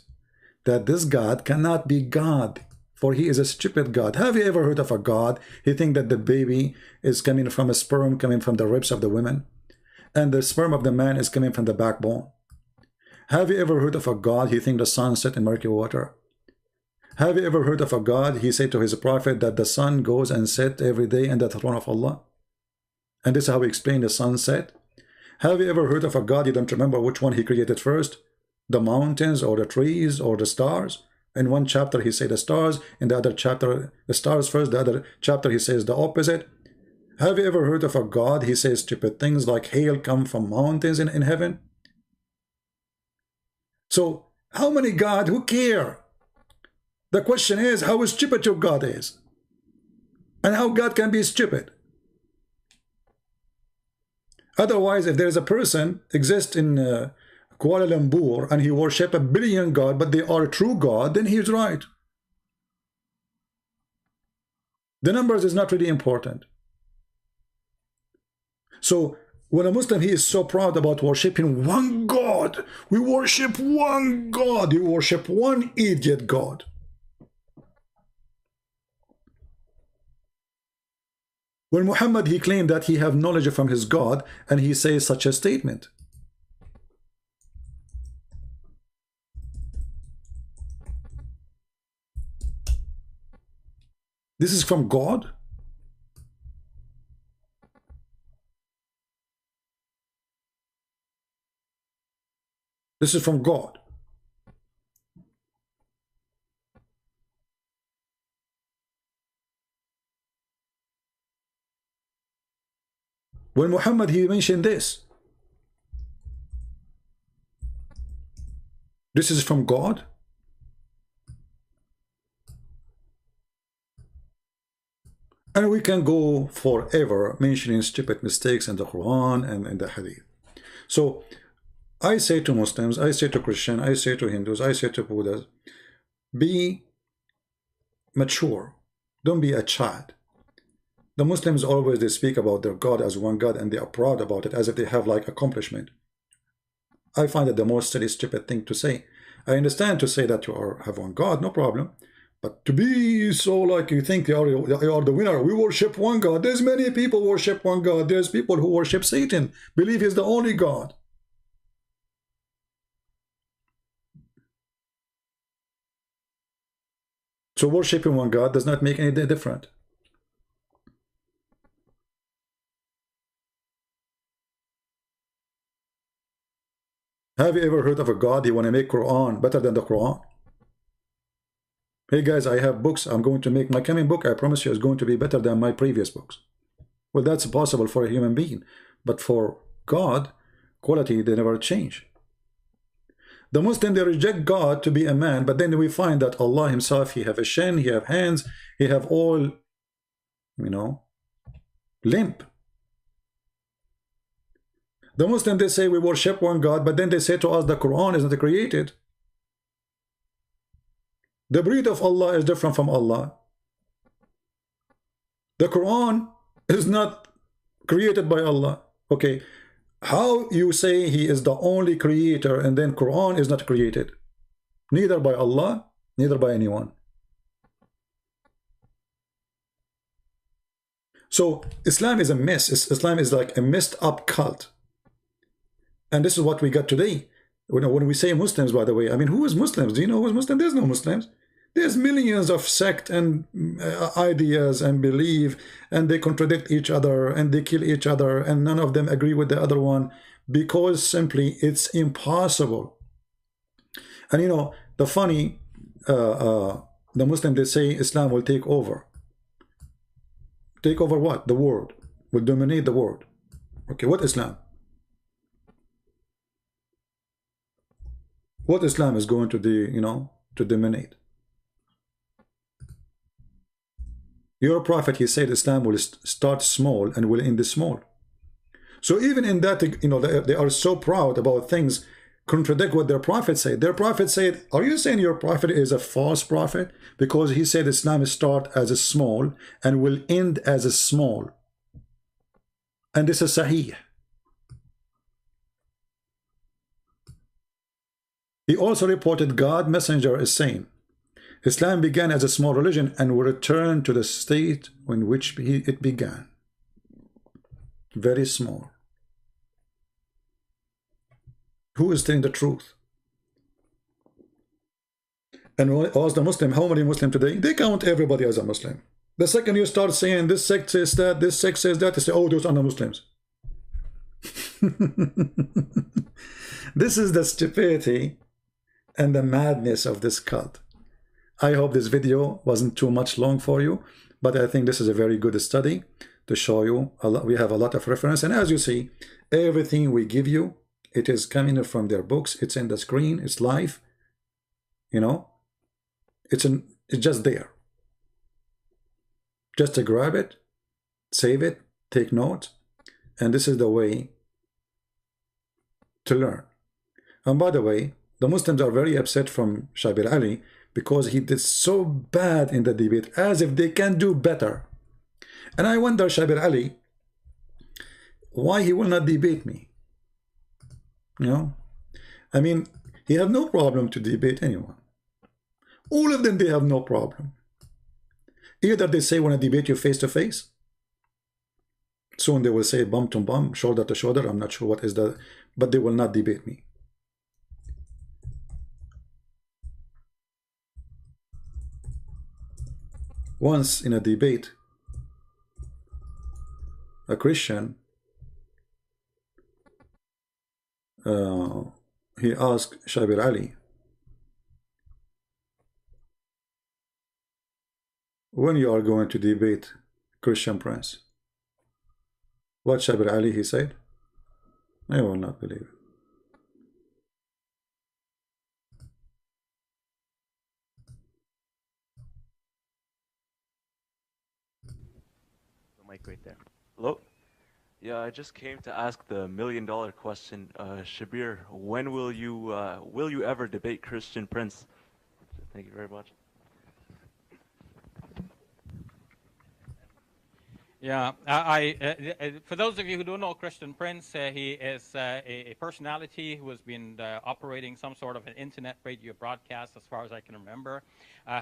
that this God cannot be God, for he is a stupid God. Have you ever heard of a God? He think that the baby is coming from a sperm coming from the ribs of the women, and the sperm of the man is coming from the backbone. Have you ever heard of a God? He think the sun set in murky water. Have you ever heard of a God? He said to his prophet that the sun goes and set every day in the throne of Allah. And this is how he explained the sunset. Have you ever heard of a God? You don't remember which one he created first? The mountains or the trees or the stars? In one chapter he said the stars, in the other chapter the stars first, the other chapter he says the opposite. Have you ever heard of a God? He says stupid things like hail come from mountains in heaven. So how many God? Who care? The question is how stupid your God is, and how God can be stupid. Otherwise, if there is a person exists in Kuala Lumpur and he worship 1 billion God, but they are a true God, then he's right. The numbers is not really important. So when a Muslim, he is so proud about worshiping one God. We worship one God. You worship one idiot God. When Muhammad, he claimed that he have knowledge from his God, and he says such a statement. This is from God? This is from God. When Muhammad, he mentioned this. This is from God. And we can go forever mentioning stupid mistakes in the Quran and in the Hadith. So I say to Muslims, I say to Christians, I say to Hindus, I say to Buddhas, be mature. Don't be a child. The Muslims always, they speak about their God as one God, and they are proud about it as if they have like accomplishment. I find it the most silly, stupid thing to say. I understand to say that you have one God, no problem. But to be so like you think you are the winner, we worship one God. There's many people worship one God. There's people who worship Satan, believe he's the only God. So worshiping one God does not make any difference. Have you ever heard of a God, he want to make Quran better than the Quran? Hey guys, I have books. I'm going to make my coming book, I promise you, is going to be better than my previous books. Well, that's possible for a human being. But for God, quality, they never change. The Muslim, they reject God to be a man, but then we find that Allah himself, he have a shin, he have hands, he have all, you know, limp. The Muslim, they say we worship one God, but then they say to us the Quran is not created. The breed of Allah is different from Allah. The Quran is not created by Allah. Okay, how you say he is the only creator and then Quran is not created? Neither by Allah, neither by anyone. So Islam is a mess. Islam is like a messed up cult. And this is what we got today. When we say Muslims, by the way, I mean, who is Muslims? Do you know who is Muslim? There's no Muslims. There's millions of sect and ideas and belief, and they contradict each other and they kill each other, and none of them agree with the other one because simply it's impossible. And you know, the funny, the Muslim, they say Islam will take over. Take over what? The world. Will dominate the world. Okay, what Islam? What Islam is going to do, you know, to dominate? Your prophet, he said Islam will start small and will end small. So even in that, you know, they are so proud about things contradict what their prophet said. Their prophet said, are you saying your prophet is a false prophet? Because he said Islam start as a small and will end as a small. And this is Sahih. He also reported God messenger is saying, Islam began as a small religion and will return to the state in which it began. Very small. Who is telling the truth? And as the Muslim, how many Muslims today? They count everybody as a Muslim. The second you start saying this sect says that, this sect says that, they say, oh, those are not Muslims. This is the stupidity and the madness of this cult. I hope this video wasn't too much long for you, but I think this is a very good study to show you a lot. We have a lot of reference, and as you see, everything we give you, it is coming from their books. It's in the screen. It's live. You know, it's just there. Just to grab it, save it, take notes, and this is the way to learn. And by the way, the Muslims are very upset from Shabir Ali because he did so bad in the debate, as if they can do better. And I wonder, Shabir Ali, why he will not debate me? You know, I mean, he have no problem to debate anyone. All of them, they have no problem. Either they say, want to debate you face to face. Soon they will say bum to bum, shoulder to shoulder. I'm not sure what is that, but they will not debate me. Once in a debate, a Christian, he asked Shabir Ali, when you are going to debate Christian Prince? What Shabir Ali, he said? I will not believe it. The mic right there. Hello? Yeah, I just came to ask the million-dollar question. Shabir, when will you ever debate Christian Prince? Thank you very much. Yeah, for those of you who don't know Christian Prince, he is a personality who has been operating some sort of an internet radio broadcast, as far as I can remember.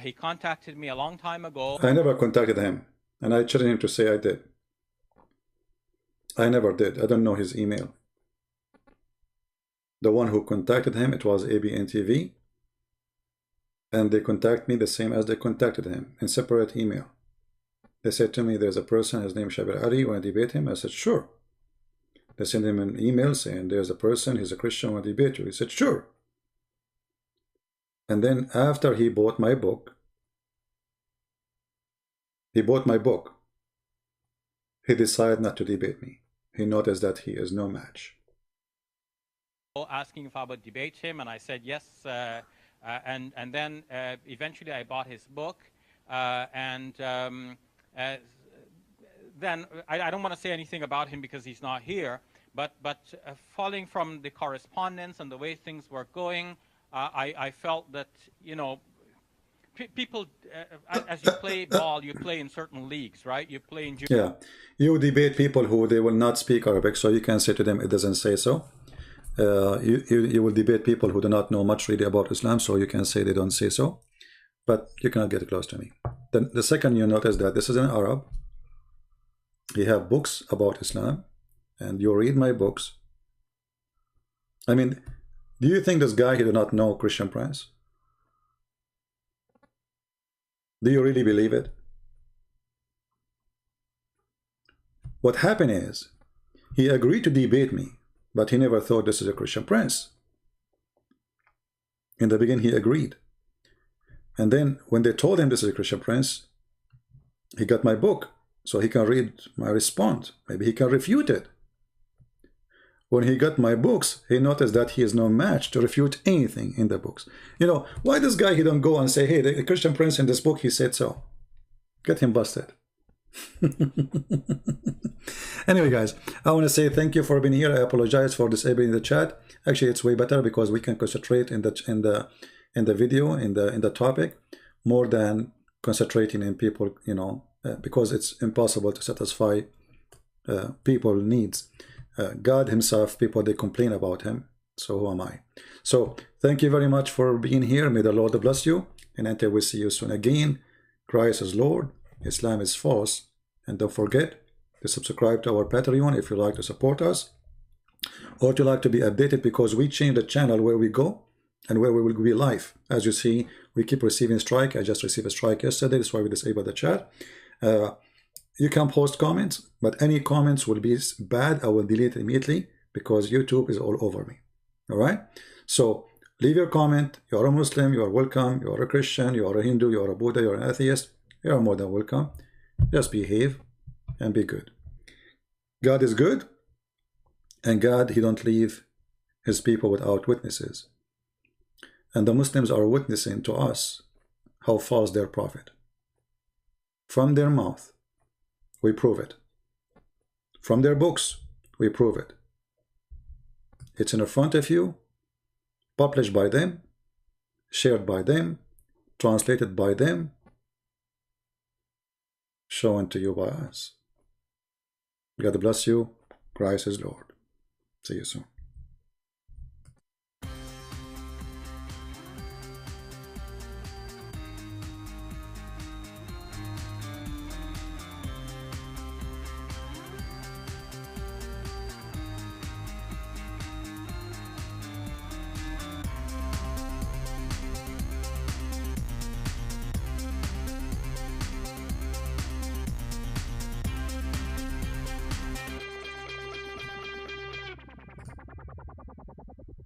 He contacted me a long time ago. I never contacted him, and I challenge him to say I did. I never did. I don't know his email. The one who contacted him, it was ABN TV, and they contact me the same as they contacted him in separate email. They said to me, there's a person, his name is Shabir Ali, you want to debate him? I said, sure. They sent him an email saying, there's a person, he's a Christian, want to debate you? He said, sure. And then after he bought my book, he decided not to debate me. He noticed that he is no match. asking if I would debate him, and I said yes. And then eventually I bought his book, and then I don't want to say anything about him because he's not here. But following from the correspondence and the way things were going, I felt that, you know, people, as you play ball, you play in certain leagues, right? You play in. Yeah, you debate people who they will not speak Arabic, so you can say to them it doesn't say so. You will debate people who do not know much really about Islam, so you can say they don't say so, but you cannot get close to me. Then the second, you notice that this is an Arab. He have books about Islam, and you read my books. I mean, do you think this guy, he do not know Christian Prince? Do you really believe it? What happened is, he agreed to debate me, but he never thought this is a Christian Prince. In the beginning, he agreed. And then, when they told him this is a Christian Prince, he got my book, so he can read my response. Maybe he can refute it. When he got my books, he noticed that he is no match to refute anything in the books. You know, why this guy, he don't go and say, hey, the Christian Prince in this book, he said so. Get him busted. Anyway, guys, I want to say thank you for being here. I apologize for disabling the chat. Actually, it's way better because we can concentrate in the video, in the topic, more than concentrating in people, you know, because it's impossible to satisfy people needs. God himself, people, they complain about him, so who am I? So thank you very much for being here. May the Lord bless you, and until we see you soon again, Christ is Lord, Islam is false, and don't forget to subscribe to our Patreon if you like to support us, or to like to be updated, because we change the channel where we go and where we will be live. As you see, we keep receiving strike. I just received a strike yesterday. That's why we disabled the chat. You can post comments, but any comments will be bad. I will delete it immediately because YouTube is all over me. All right? So leave your comment. You are a Muslim, you are welcome. You are a Christian, you are a Hindu, you are a Buddha, you are an atheist. You are more than welcome. Just behave and be good. God is good, and God, he don't leave his people without witnesses. And the Muslims are witnessing to us how false their prophet. From their mouth, we prove it. From their books, we prove it. It's in front of you, published by them, shared by them, translated by them, shown to you by us. God bless you. Christ is Lord. See you soon.